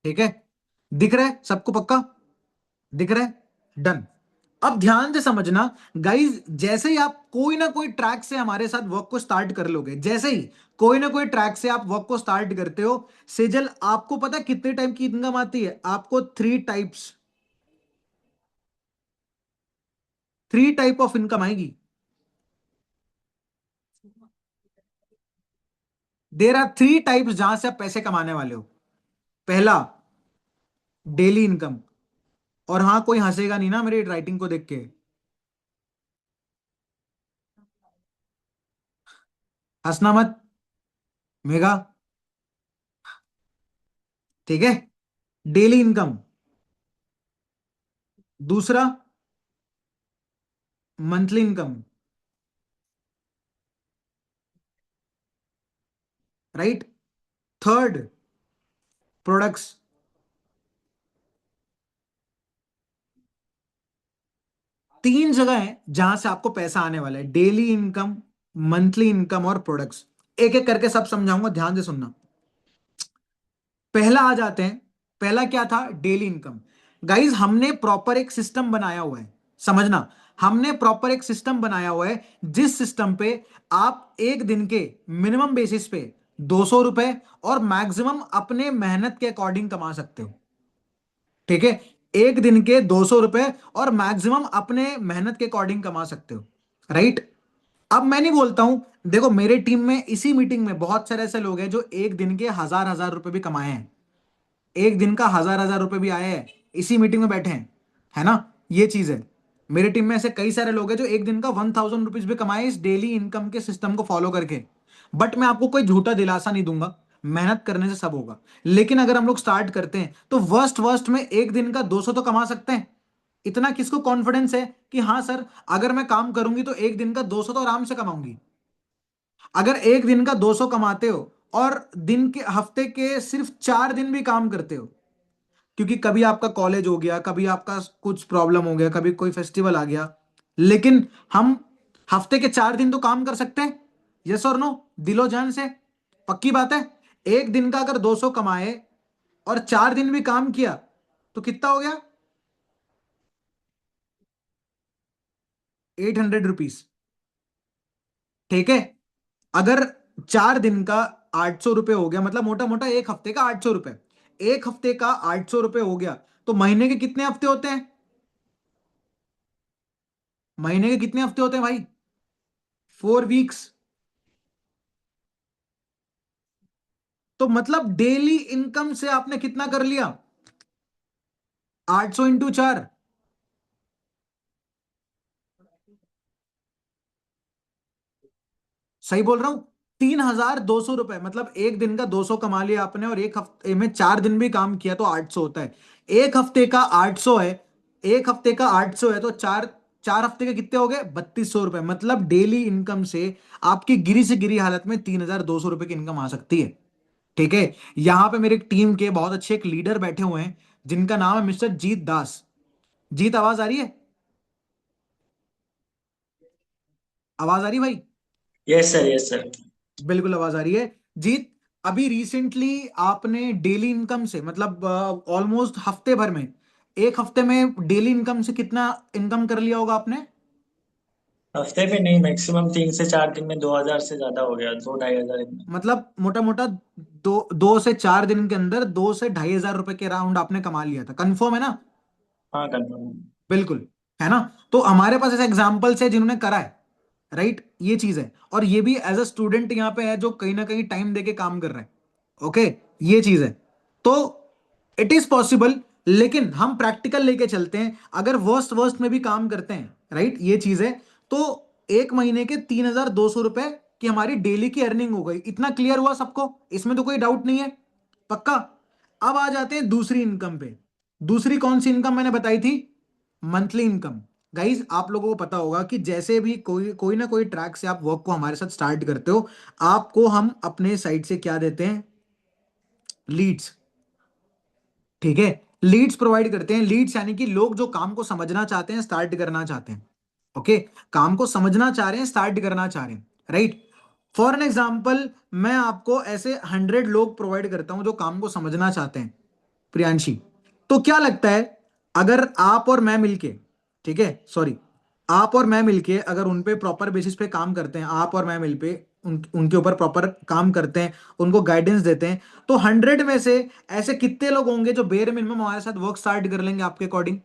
ठीक है? दिख रहा है सबको, पक्का दिख रहा है? डन। अब ध्यान से समझना गाइज, जैसे ही आप कोई ना कोई ट्रैक से हमारे साथ वर्क को स्टार्ट कर लोगे, जैसे ही कोई ना कोई ट्रैक से आप वर्क को स्टार्ट करते हो, सेजल आपको पता है कितने टाइप की इनकम आती है? आपको थ्री टाइप ऑफ इनकम आएगी। देर आर थ्री टाइप्स जहां से आप पैसे कमाने वाले हो। पहला, डेली इनकम। और हाँ, कोई हंसेगा नहीं ना मेरी राइटिंग को देख के? हंसना मत मेगा, ठीक है? Daily income. दूसरा, monthly income, right. Third, products. तीन जगह है जहां से आपको पैसा आने वाला है, डेली इनकम, मंथली इनकम और प्रोडक्ट्स। एक एक करके सब समझाऊंगा, ध्यान से सुनना। पहला आ जाते हैं। पहला क्या था? Daily income. गाइज हमने प्रॉपर एक सिस्टम बनाया हुआ है, समझना। हमने प्रॉपर एक सिस्टम बनाया हुआ है जिस सिस्टम पे आप एक दिन के मिनिमम बेसिस पे 200 रुपए और मैक्सिमम अपने मेहनत के अकॉर्डिंग कमा सकते हो, ठीक है? एक दिन के 200 रुपए और मैक्सिमम अपने मेहनत के अकॉर्डिंग कमा सकते हो, राइट। अब मैं नहीं बोलता हूं, देखो मेरे टीम में इसी मीटिंग में बहुत सारे ऐसे लोग हैं जो एक दिन के हजार हजार रुपए भी कमाए हैं, एक दिन का हजार हजार रुपए भी आए हैं, इसी मीटिंग में बैठे हैं, है ना। ये चीज है, मेरी टीम में ऐसे कई सारे लोग हैं जो एक दिन का 1000 रुपीज भी कमाए इस डेली इनकम के सिस्टम को फॉलो करके। बट मैं आपको कोई झूठा दिलासा नहीं दूंगा, मेहनत करने से सब होगा। लेकिन अगर हम लोग स्टार्ट करते हैं तो वर्स्ट वर्स्ट में एक दिन का 200 तो कमा सकते हैं। इतना किसको कॉन्फिडेंस है कि हाँ सर अगर मैं काम करूंगी तो एक दिन का 200 तो आराम से कमाऊंगी। अगर एक दिन का 200 कमाते हो और दिन के हफ्ते के सिर्फ 4 दिन भी काम करते हो, क्योंकि कभी आपका कॉलेज हो गया, कभी आपका कुछ प्रॉब्लम हो गया, कभी कोई फेस्टिवल आ गया, लेकिन हम हफ्ते के 4 दिन तो काम कर सकते हैं। यस और नो, दिलो जान से पक्की बात है। एक दिन का अगर 200 कमाए और 4 दिन भी काम किया तो कितना हो गया, 800 रुपीज। ठीक है, अगर 4 दिन का 800 रुपये हो गया, मतलब मोटा मोटा एक हफ्ते का 800 रुपये, एक हफ्ते का 800 रुपये हो गया, तो महीने के कितने हफ्ते होते हैं, महीने के कितने हफ्ते होते हैं भाई, 4 वीक्स। तो मतलब डेली इनकम से आपने कितना कर लिया, 800 × 4। सही बोल रहा हूं, 3200 रुपए, मतलब एक दिन का 200 कमा लिया आपने और एक हफ्ते में 4 दिन भी काम किया तो 800 होता है। एक हफ्ते का 800 है, एक हफ्ते का 800 है तो चार, 4 हफ्ते के कितने हो गए, 3200 रुपए। मतलब डेली इनकम से आपकी गिरी से गिरी हालत में 3200 रुपए की इनकम आ सकती है। ठीक है, यहां पे मेरे टीम के बहुत अच्छे एक लीडर बैठे हुए हैं जिनका नाम है मिस्टर जीत दास। जीत, आवाज आ रही है, आवाज आ रही है भाई? Yes sir, yes sir. बिल्कुल आवाज आ रही है। जीत, अभी रिसेंटली आपने डेली इनकम से, मतलब ऑलमोस्ट हफ्ते भर में, एक हफ्ते में डेली इनकम से कितना इनकम कर लिया होगा आपने? हफ्ते में नहीं, मैक्सिमम 3 से 4 दिन में 2,000 से ज्यादा हो गया, 2-2,500 इतना। मतलब मोटा मोटा 2 से 4 दिन के अंदर 2 से 2,500 रुपए के अराउंड आपने कमा लिया था, कंफर्म है ना? हाँ, कंफर्म। बिल्कुल, है ना। तो हमारे पास ऐसे एग्जाम्पल्स है जिन्होंने करा है, राइट, ये चीज है। और ये भी एज अ स्टूडेंट यहाँ पे है जो कहीं ना कहीं टाइम देके काम कर रहा है। ओके, ये चीज है। तो इट इज पॉसिबल, लेकिन हम प्रैक्टिकल लेके चलते हैं। अगर वर्स्ट वर्स्ट में भी काम करते हैं, राइट, ये चीज है, तो एक महीने के 3200 रुपए की हमारी डेली की अर्निंग हो गई। इतना क्लियर हुआ सबको, इसमें तो कोई डाउट नहीं है, पक्का। अब आ जाते हैं दूसरी इनकम पे। दूसरी कौन सी इनकम मैंने बताई थी, मंथली इनकम। गाइज आप लोगों को पता होगा कि जैसे भी कोई कोई ना कोई ट्रैक से आप वर्क को हमारे साथ स्टार्ट करते हो, आपको हम अपने साइड से क्या देते हैं, लीड्स। ठीक है, लीड्स प्रोवाइड करते हैं। लीड्स यानी कि लोग जो काम को समझना चाहते हैं, स्टार्ट करना चाहते हैं। ओके, काम को समझना चाह रहे हैं, स्टार्ट करना चाह रहे हैं, राइट। फॉर एन एग्जाम्पल, मैं आपको ऐसे 100 लोग प्रोवाइड करता हूं जो काम को समझना चाहते हैं, प्रियांशी। तो क्या लगता है, अगर आप और मैं मिलके, ठीक है, सॉरी, आप और मैं मिलके अगर उन पे प्रॉपर बेसिस पे काम करते हैं, आप और मैं मिल पे उनके ऊपर प्रॉपर काम करते हैं, उनको गाइडेंस देते हैं, तो 100 में से ऐसे कितने लोग होंगे जो बेयर मिनिमम हमारे साथ वर्क स्टार्ट कर लेंगे आपके अकॉर्डिंग?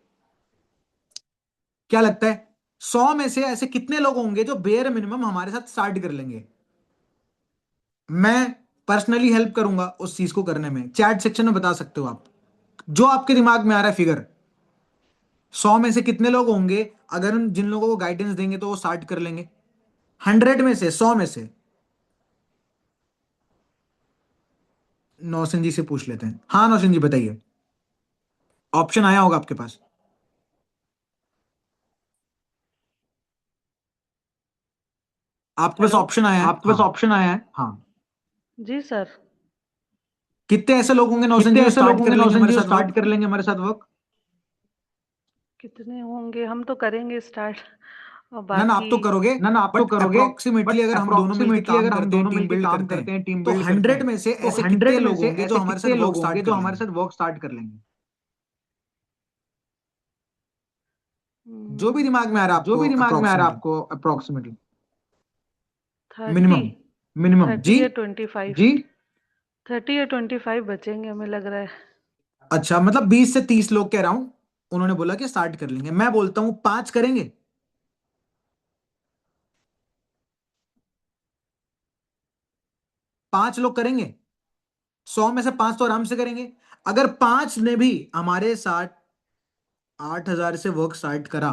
क्या लगता है, 100 में से ऐसे कितने लोग होंगे जो बेयर मिनिमम हमारे साथ स्टार्ट कर लेंगे? मैं पर्सनली हेल्प करूंगा उस चीज को करने में, चैट सेक्शन में बता सकते हो आप, जो आपके दिमाग में आ रहा है फिगर। 100 में से कितने लोग होंगे, अगर हम जिन लोगों को गाइडेंस देंगे तो वो स्टार्ट कर लेंगे? 100 में से, 100 में से। नौसिन जी से पूछ लेते हैं। हाँ नौसिन जी बताइए, ऑप्शन आया होगा आपके पास, आपके पास हेलो। ऑप्शन आया है, आपके पास हाँ। ऑप्शन आया है? हाँ, जी सर। कितने ऐसे लोग होंगे नौसिन कितने जी जो ऐसे लोग स्टार्ट कर होंगे लेंगे नौसिन हमारे जी जो साथ स्टार्ट वर्क? कर लेंगे हमारे साथ वर्क? कितने होंगे, हम तो करेंगे स्टार्ट और ना ना, आप तो बाकी। करोगे, ना ना, आप तो बट करोगे, अप्रोक्सीमेटली बट अगर हम दोनों मिलके अप्रोक्सीमेटली काम अगर हम करते हैं, दोनों टीम मिलके बिल्ड काम करते हैं, करते हैं, टीम तो बिल्ड करते 100 हैं, में से तो ऐसे कितने 100 में लोग से होंगे जो ऐसे हमारे कितने साथ वर्क लोग स्टार्ट होंगे कर जो हमारे लेंगे? साथ वर्क स्टार्ट कर लेंगे? जो भी दिमाग में आ रहा है जो आपको भी दिमाग में आ रहा है अप्रोक्सीमेटली, आपको अप्रोक्सीमेटली। मिनिमम, 30। मिनिमम जी। 30 या 25। जी। 30 या 25 बचेंगे हमें लग रहा है। अच्छा, मतलब 20 से 30 लोग के अराउंड उन्होंने बोला कि स्टार्ट कर लेंगे। मैं बोलता हूं 5 करेंगे। 5 लोग करेंगे, 100 में से 5 तो आराम से करेंगे। अगर 5 ने भी हमारे साथ 8,000 से वर्क स्टार्ट करा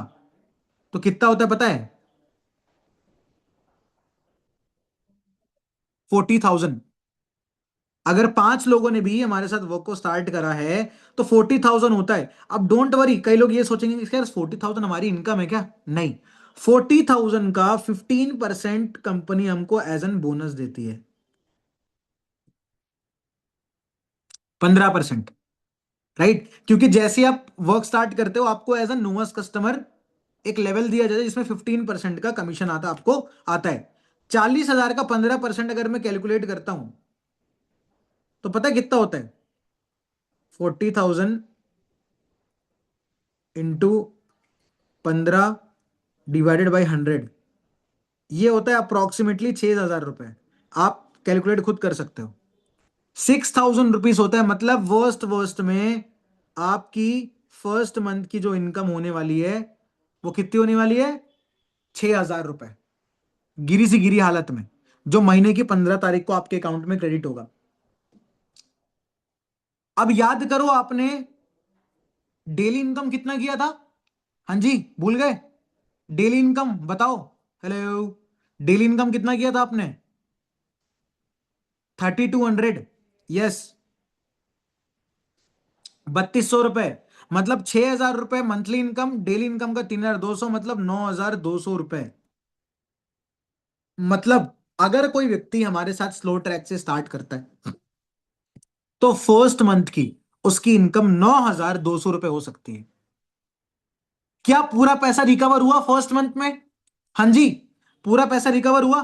तो कितना होता है पता है? 40,000। अगर 5 लोगों ने भी हमारे साथ वर्क को स्टार्ट करा है तो 40,000 होता है। अब डोंट वरी, कई लोग ये सोचेंगे कि यार 40,000 हमारी इनकम है क्या? नहीं, 40,000 का 15% कंपनी हमको एज एन बोनस देती है, 15%। राइट, क्योंकि जैसे आप वर्क स्टार्ट करते हो आपको एज अ नोवेस्ट कस्टमर एक लेवल दिया जाता है जिसमें 15% का कमीशन आता आपको आता है। 40,000 का 15% अगर मैं कैलकुलेट करता हूं तो पता है कितना होता है? 40,000 इंटू 15 डिवाइडेड बाई 100, ये होता है अप्रोक्सीमेटली 6,000 रुपए। आप कैलकुलेट खुद कर सकते हो। 6,000 रुपीज होता है, मतलब वर्स्ट वर्स्ट में आपकी फर्स्ट मंथ की जो इनकम होने वाली है वो कितनी होने वाली है? 6,000 रुपए, गिरी सी गिरी हालत में, जो महीने की 15 तारीख को आपके अकाउंट में क्रेडिट होगा। अब याद करो आपने डेली इनकम कितना किया था? हाँ जी, भूल गए? डेली इनकम बताओ। हेलो, डेली इनकम कितना किया था आपने? 3,200। यस, 3,200 रुपए, मतलब 6,000 रुपए मंथली इनकम, डेली इनकम का 3,200, मतलब 9,200 रुपए। मतलब अगर कोई व्यक्ति हमारे साथ स्लो ट्रैक से स्टार्ट करता है तो फर्स्ट मंथ की उसकी इनकम 9,200 रुपए हो सकती है। क्या पूरा पैसा रिकवर हुआ फर्स्ट मंथ में? हाँ जी, पूरा पैसा रिकवर हुआ,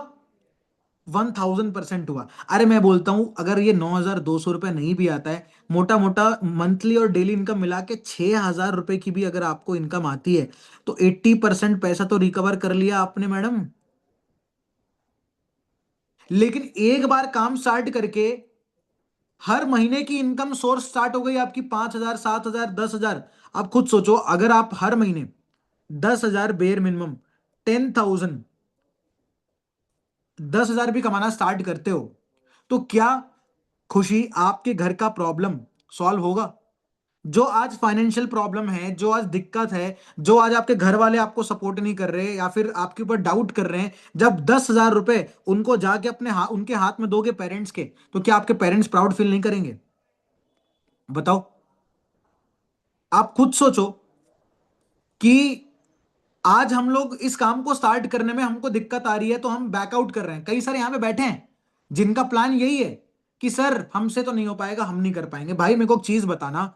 1,000% हुआ। अरे मैं बोलता हूं अगर ये 9,200 रुपए नहीं भी आता है, मोटा मोटा मंथली और डेली इनकम मिला के 6,000 रुपए की भी अगर आपको इनकम आती है तो 80% पैसा तो रिकवर कर लिया आपने मैडम। लेकिन एक बार काम स्टार्ट करके हर महीने की इनकम सोर्स स्टार्ट हो गई आपकी 5,000, 7,000, 10,000। अब खुद सोचो, अगर आप हर महीने 10,000 बेयर मिनिमम, 10,000, 10,000 भी कमाना स्टार्ट करते हो तो क्या खुशी आपके घर का प्रॉब्लम सॉल्व होगा? जो आज फाइनेंशियल प्रॉब्लम है, जो आज दिक्कत है, जो आज आपके घर वाले आपको सपोर्ट नहीं कर रहे या फिर आपके ऊपर डाउट कर रहे हैं, जब 10,000 रुपए उनको जाके अपने उनके हाथ में दोगे पेरेंट्स के, तो क्या आपके पेरेंट्स प्राउड फील नहीं करेंगे? बताओ, आप खुद सोचो कि आज हम लोग इस काम को स्टार्ट करने में हमको दिक्कत आ रही है तो हम बैकआउट कर रहे हैं। कई सारे यहां पे बैठे हैं जिनका प्लान यही है कि सर हमसे तो नहीं हो पाएगा, हम नहीं कर पाएंगे। भाई मेरे को एक चीज बताना,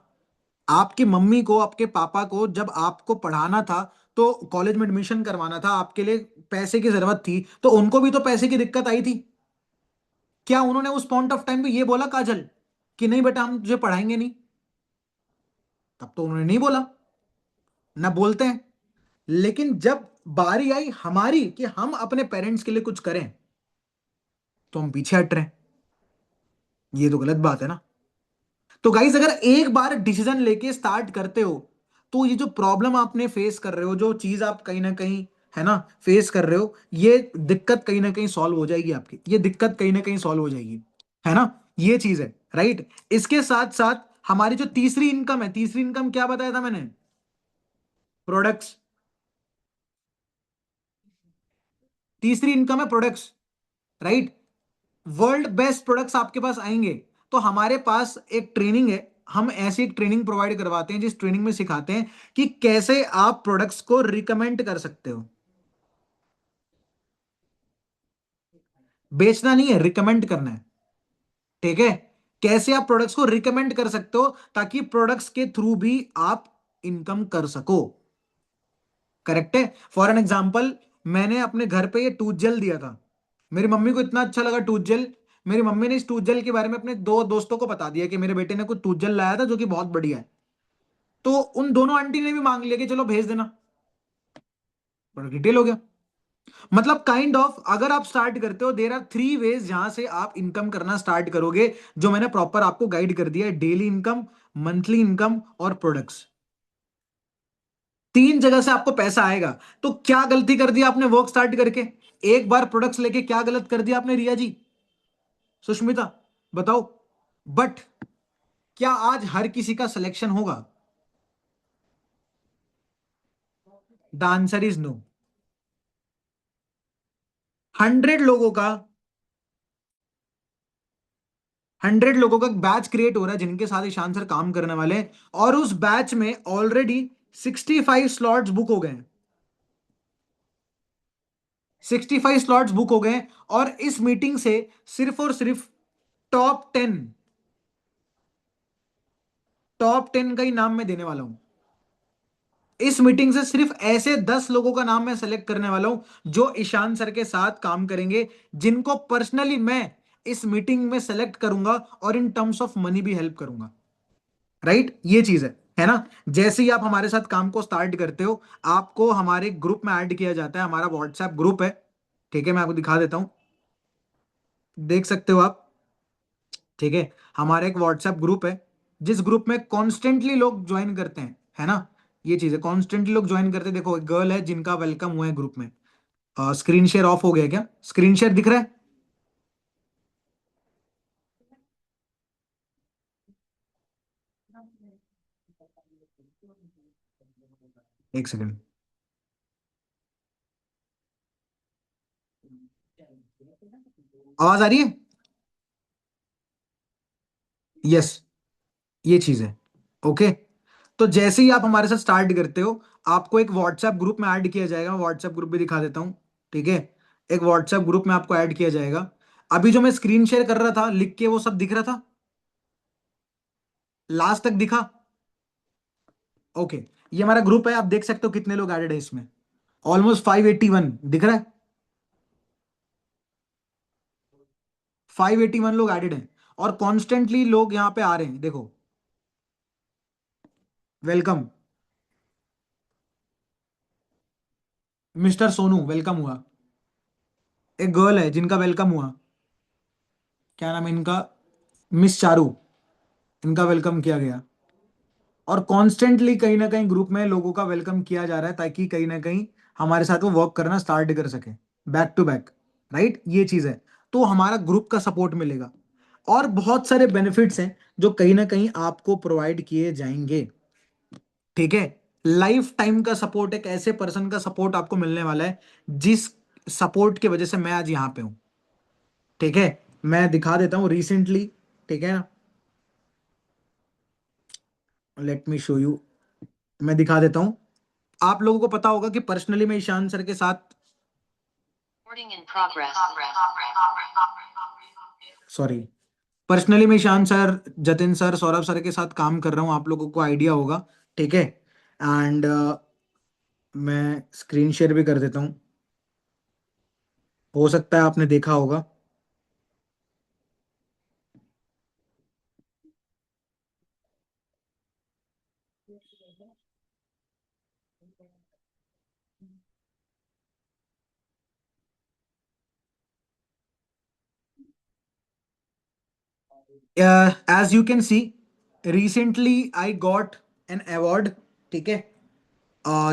आपकी मम्मी को, आपके पापा को जब आपको पढ़ाना था तो कॉलेज में एडमिशन करवाना था, आपके लिए पैसे की जरूरत थी, तो उनको भी तो पैसे की दिक्कत आई थी। क्या उन्होंने उस पॉइंट ऑफ टाइम पे ये बोला काजल कि नहीं बेटा हम तुझे पढ़ाएंगे नहीं? तब तो उन्होंने नहीं बोला, ना बोलते हैं। लेकिन जब बारी आई हमारी कि हम अपने पेरेंट्स के लिए कुछ करें तो हम पीछे हट रहे हैं। ये तो गलत बात है ना। तो गाइस, अगर एक बार डिसीजन लेके स्टार्ट करते हो तो ये जो प्रॉब्लम आपने फेस कर रहे हो, जो चीज आप कहीं ना कहीं है ना फेस कर रहे हो, ये दिक्कत कहीं ना कहीं सॉल्व हो जाएगी आपकी, ये दिक्कत कहीं ना कहीं सॉल्व हो जाएगी, है ना? ये चीज है, राइट। इसके साथ साथ हमारी जो तीसरी इनकम है, तीसरी इनकम क्या बताया था मैंने? प्रोडक्ट्स। तीसरी इनकम है products, right. World best products आपके पास आएंगे तो हमारे पास एक ट्रेनिंग है, हम ऐसी एक ट्रेनिंग प्रोवाइड करवाते हैं जिस ट्रेनिंग में सिखाते हैं कि कैसे आप प्रोडक्ट्स को रिकमेंड कर सकते हो। बेचना नहीं है, रिकमेंड करना है, ठीक है? कैसे आप प्रोडक्ट्स को रिकमेंड कर सकते हो ताकि प्रोडक्ट्स के थ्रू भी आप इनकम कर सको। करेक्ट है। फॉर एन एग्जाम्पल, मैंने अपने घर पे ये टूथ जेल दिया था, मेरी मम्मी को इतना अच्छा लगा टूथ जेल, मेरी मम्मी ने इस टूथ जेल के बारे में अपने 2 दोस्तों को बता दिया कि मेरे बेटे ने कुछ टूथ जेल लाया था जो कि बहुत बढ़िया है। तो उन दोनों आंटी ने भी मांग लिया कि चलो भेज देना, बड़ा डिटेल हो गया। मतलब काइंड ऑफ अगर आप स्टार्ट करते हो, देर आर 3 वेज जहां से आप इनकम करना स्टार्ट करोगे, जो मैंने प्रॉपर आपको गाइड कर दिया है। डेली इनकम, मंथली इनकम और प्रोडक्ट्स, 3 जगह से आपको पैसा आएगा। तो क्या गलती कर दी आपने वर्क स्टार्ट करके? एक बार प्रोडक्ट्स लेके क्या गलत कर दिया आपने रिया जी? सुष्मिता बताओ, बट क्या आज हर किसी का सिलेक्शन होगा? The answer is no. 100 लोगों का 100 लोगों का बैच क्रिएट हो रहा है जिनके साथ ईशान सर काम करने वाले हैं, और उस बैच में ऑलरेडी 65 स्लॉट्स बुक हो गए हैं। 65 स्लॉट्स बुक हो गए हैं, और इस मीटिंग से सिर्फ और सिर्फ टॉप 10 का ही नाम मैं देने वाला हूं। इस मीटिंग से सिर्फ ऐसे 10 लोगों का नाम मैं सेलेक्ट करने वाला हूं जो ईशान सर के साथ काम करेंगे, जिनको पर्सनली मैं इस मीटिंग में सेलेक्ट करूंगा और इन टर्म्स ऑफ मनी भी हेल्प करूंगा। राइट, ये चीज है ना। जैसे ही आप हमारे साथ काम को स्टार्ट करते हो, आपको हमारे ग्रुप में ऐड किया जाता है। हमारा व्हाट्सएप ग्रुप है, ठीक है, मैं आपको दिखा देता हूं, देख सकते हो आप। ठीक है, हमारा एक व्हाट्सएप ग्रुप है जिस ग्रुप में कॉन्स्टेंटली लोग ज्वाइन करते हैं, है ना। ये चीज है, कॉन्स्टेंटली लोग ज्वाइन करते हैं। देखो, एक गर्ल है जिनका वेलकम हुआ है ग्रुप में। स्क्रीन शेयर ऑफ हो गया क्या? स्क्रीन शेयर दिख रहा है? एक सेकंड। आवाज आ रही है? यस, ये चीज है। ओके, तो जैसे ही आप हमारे साथ स्टार्ट करते हो, आपको एक व्हाट्सएप ग्रुप में ऐड किया जाएगा। व्हाट्सएप ग्रुप भी दिखा देता हूं, ठीक है। एक व्हाट्सएप ग्रुप में आपको ऐड किया जाएगा। अभी जो मैं स्क्रीन शेयर कर रहा था लिख के, वो सब दिख रहा था? लास्ट तक दिखा? ओके, ये हमारा ग्रुप है। आप देख सकते हो कितने लोग ऐडेड है इसमें। ऑलमोस्ट 581 दिख रहा है। 581 लोग ऐडेड हैं, और कॉन्स्टेंटली लोग यहां पे आ रहे हैं। देखो, वेलकम मिस्टर सोनू, वेलकम हुआ। एक गर्ल है जिनका वेलकम हुआ, क्या नाम है इनका? मिस चारू, इनका वेलकम किया गया। और कॉन्स्टेंटली कहीं ना कहीं ग्रुप में लोगों का वेलकम किया जा रहा है, ताकि कहीं ना कहीं हमारे साथ वो वर्क करना स्टार्ट कर सके, बैक टू बैक। राइट, ये चीज है। तो हमारा ग्रुप का सपोर्ट मिलेगा, और बहुत सारे बेनिफिट्स हैं जो कहीं ना कहीं आपको प्रोवाइड किए जाएंगे। ठीक है, लाइफ टाइम का सपोर्ट, एक ऐसे पर्सन का सपोर्ट आपको मिलने वाला है जिस सपोर्ट की वजह से मैं आज यहां पे हूं। ठीक है, मैं दिखा देता हूं रिसेंटली, ठीक है ना, लेट मी शो यू। मैं दिखा देता हूं। आप लोगों को पता होगा कि पर्सनली मैं ईशान सर के साथ, Recording in progress. Sorry, personally मैं Ishan sir, Jatin sir, Saurabh sir के साथ काम कर रहा हूं, आप लोगों को आइडिया होगा। ठीक है, एंड मैं स्क्रीन शेयर भी कर देता हूं, हो सकता है आपने देखा होगा। As you can see, recently I got an award. ठीक है,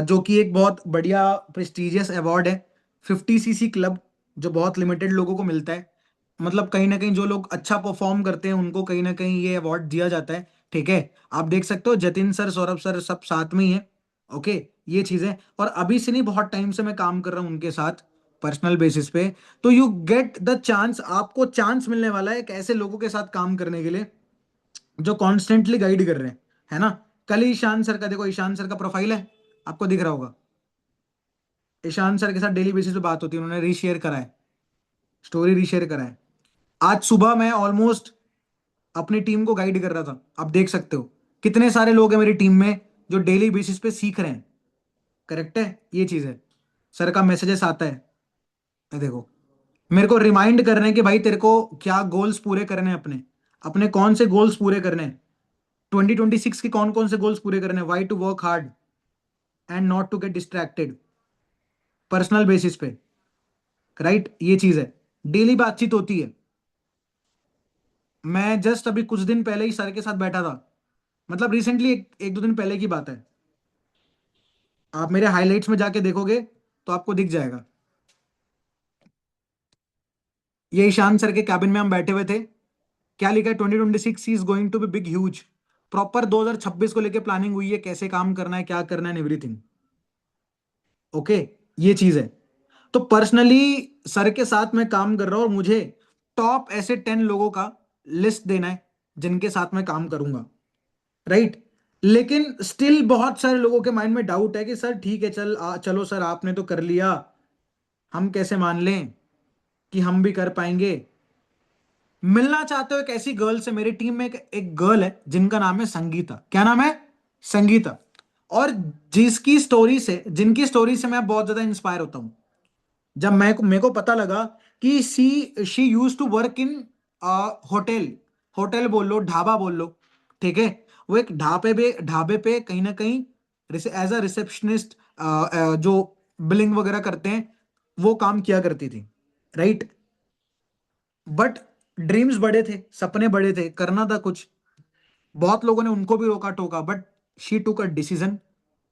जो कि एक बहुत बढ़िया प्रेस्टिजियस अवार्ड है, 50cc क्लब, जो बहुत लिमिटेड लोगों को मिलता है। मतलब कहीं ना कहीं जो लोग अच्छा परफॉर्म करते हैं उनको कहीं ना कहीं ये अवार्ड दिया जाता है। ठीक है, आप देख सकते हो जतिन सर, सौरभ सर सब साथ में ही है। ओके, ये चीज है। और अभी से नहीं, बहुत टाइम से मैं काम कर रहा हूँ उनके साथ पर्सनल बेसिस पे। तो यू गेट द चांस, आपको चांस मिलने वाला है एक ऐसे लोगों के साथ काम करने के लिए जो कॉन्स्टेंटली गाइड कर रहे हैं, है ना। कल ही ईशान सर का देखो, ईशान सर का प्रोफाइल है, आपको दिख रहा होगा। ईशान सर के साथ डेली बेसिस पे बात होती है, उन्होंने रीशेयर करा है, स्टोरी रीशेयर करा है। आज सुबह मैं ऑलमोस्ट अपनी टीम को गाइड कर रहा था। आप देख सकते हो कितने सारे लोग हैं मेरी टीम में जो डेली बेसिस पे सीख रहे हैं। करेक्ट है, ये चीज है। सर का मैसेजेस आता है, ये देखो, मेरे को रिमाइंड कर रहे हैं कि भाई तेरे को क्या गोल्स पूरे करने हैं, अपने अपने कौन से गोल्स पूरे करने हैं, 2026 के कौन कौन से गोल्स पूरे करने हैं, why to work hard and not to get distracted, personal basis पे। राइट, ये चीज है। डेली बातचीत होती है। मैं जस्ट अभी कुछ दिन पहले ही सर के साथ बैठा था, मतलब रिसेंटली, एक दो दिन पहले की बात है। आप मेरे हाइलाइट्स में जाके देखोगे तो आपको दिख जाएगा। ये ईशान सर के कैबिन में हम बैठे हुए थे, क्या लिखा है, 2026 is going to be big huge. Proper 2026 को लेके प्लानिंग हुई है, कैसे काम करना है, क्या करना है, एवरीथिंग। ओके, ये चीज है। तो पर्सनली सर के साथ मैं काम कर रहा हूं और मुझे टॉप ऐसे 10 लोगों का लिस्ट देना है जिनके साथ मैं काम करूंगा, राइट। लेकिन स्टिल बहुत सारे लोगों के माइंड में डाउट है कि सर ठीक है, चलो सर आपने तो कर लिया, हम कैसे मान लें कि हम भी कर पाएंगे। मिलना चाहते हो एक ऐसी गर्ल से, मेरी टीम में एक गर्ल है जिनका नाम है संगीता। क्या नाम है? संगीता। और जिनकी स्टोरी से मैं बहुत ज्यादा इंस्पायर होता हूं। जब मेरे को पता लगा कि she use to work in hotel, hotel बोल लो, ढाबा बोल लो, ठीक है। वो एक ढाबे पे कहीं ना कहीं एज अ रिसेप्शनिस्ट, जो बिलिंग वगैरह करते हैं, वो काम किया करती थी, राइट। बट ड्रीम्स बड़े थे, सपने बड़े थे, करना था कुछ। बहुत लोगों ने उनको भी रोका टोका, but she took a decision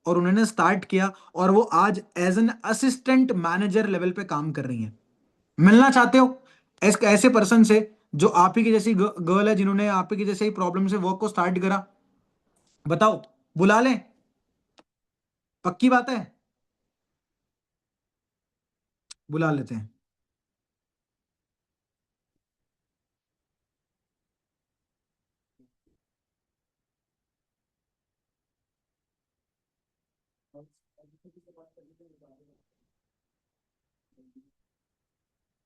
और उन्होंने स्टार्ट किया, और वो आज as an assistant manager level पे काम कर रही हैं। मिलना चाहते हो ऐसे पर्सन से जो आप ही की जैसी गर्ल है, जिन्होंने आप ही की जैसे ही प्रॉब्लम से वर्क को स्टार्ट करा? बताओ, बुला लें? पक्की बात है, बुला लेते हैं।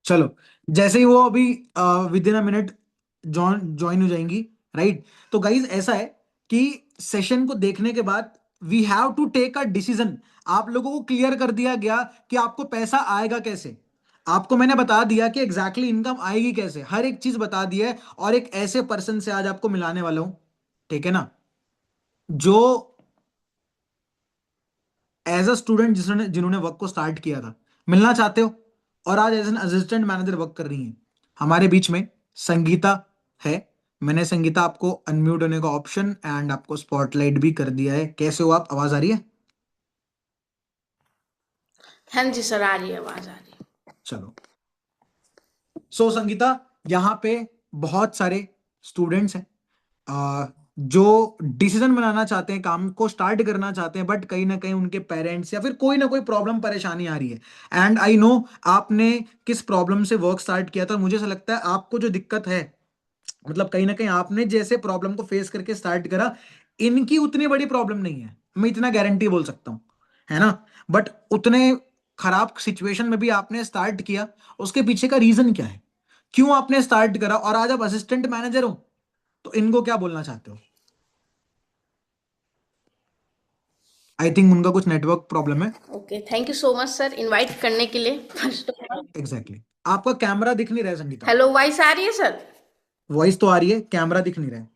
चलो, जैसे ही वो अभी with in a minute join हो जाएंगी, राइट। तो गाइज ऐसा है कि सेशन को देखने के बाद we have to take a decision. आप लोगों को क्लियर कर दिया गया कि आपको पैसा आएगा कैसे। आपको मैंने बता दिया कि एग्जैक्टली इनकम आएगी कैसे, हर एक चीज बता दी है। और एक ऐसे पर्सन से आज आपको मिलाने वाला हूं, ठीक है ना, जो एज अ स्टूडेंट जिन्होंने वर्क को स्टार्ट किया था। मिलना चाहते हो? और आज as an assistant manager work कर रही हैं। हमारे बीच में संगीता है। मैंने संगीता आपको अनम्यूट होने का ऑप्शन एंड आपको स्पॉटलाइट भी कर दिया है। कैसे हो आप? आवाज आ रही है? हाँ जी सर, आ रही है, आवाज आ रही है। चलो, सो संगीता, यहाँ पे बहुत सारे स्टूडेंट्स हैं जो डिसीजन बनाना चाहते हैं, काम को स्टार्ट करना चाहते हैं, बट कहीं ना कहीं उनके पेरेंट्स या फिर कोई ना कोई प्रॉब्लम परेशानी आ रही है। एंड आई नो आपने किस प्रॉब्लम से वर्क स्टार्ट किया था। मुझे ऐसा लगता है आपको जो दिक्कत है, मतलब कहीं ना कहीं आपने जैसे प्रॉब्लम को फेस करके स्टार्ट करा, इनकी उतनी बड़ी प्रॉब्लम नहीं है, मैं इतना गारंटी बोल सकता हूं, है ना। बट उतने खराब सिचुएशन में भी आपने स्टार्ट किया, उसके पीछे का रीजन क्या है, क्यों आपने स्टार्ट करा, और आज आप असिस्टेंट मैनेजर हो। तो इनको क्या बोलना चाहते हो? आई थिंक उनका कुछ नेटवर्क प्रॉब्लम है। Okay, thank you so much sir invite करने के लिए first of all. Exactly exactly. आपका कैमरा दिख नहीं रहा है संगीता। हेलो, वॉइस आ रही है सर? वॉइस तो आ रही है, कैमरा दिख नहीं रहा है।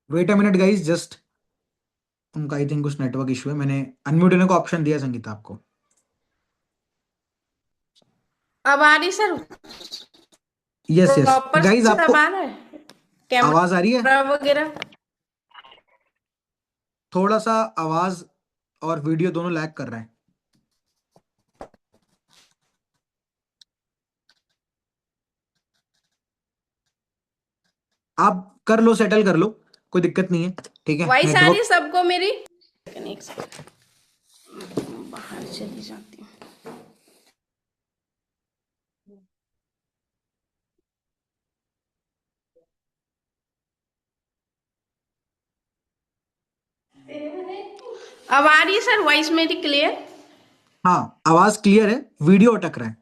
Wait a minute guys, just उनका आई थिंक कुछ नेटवर्क इशू है। मैंने अनम्यूट होने का ऑप्शन दिया संगीता आपको। अब आ रही sir? Yes yes proper guys, सब आपको आ रहा है? आवाज आ रही है? कैमरा वगैरह? थोड़ा सा आवाज और वीडियो दोनों लैग कर रहा है। आप कर लो, सेटल कर लो, कोई दिक्कत नहीं है, ठीक है। वॉइस आ रही है नेटवर्क सबको मेरी? एक सेकंड, बाहर चली जाती हूँ। अब आ रही है सर वॉइस मेरी क्लियर? हाँ, आवाज क्लियर है, वीडियो अटक रहा है।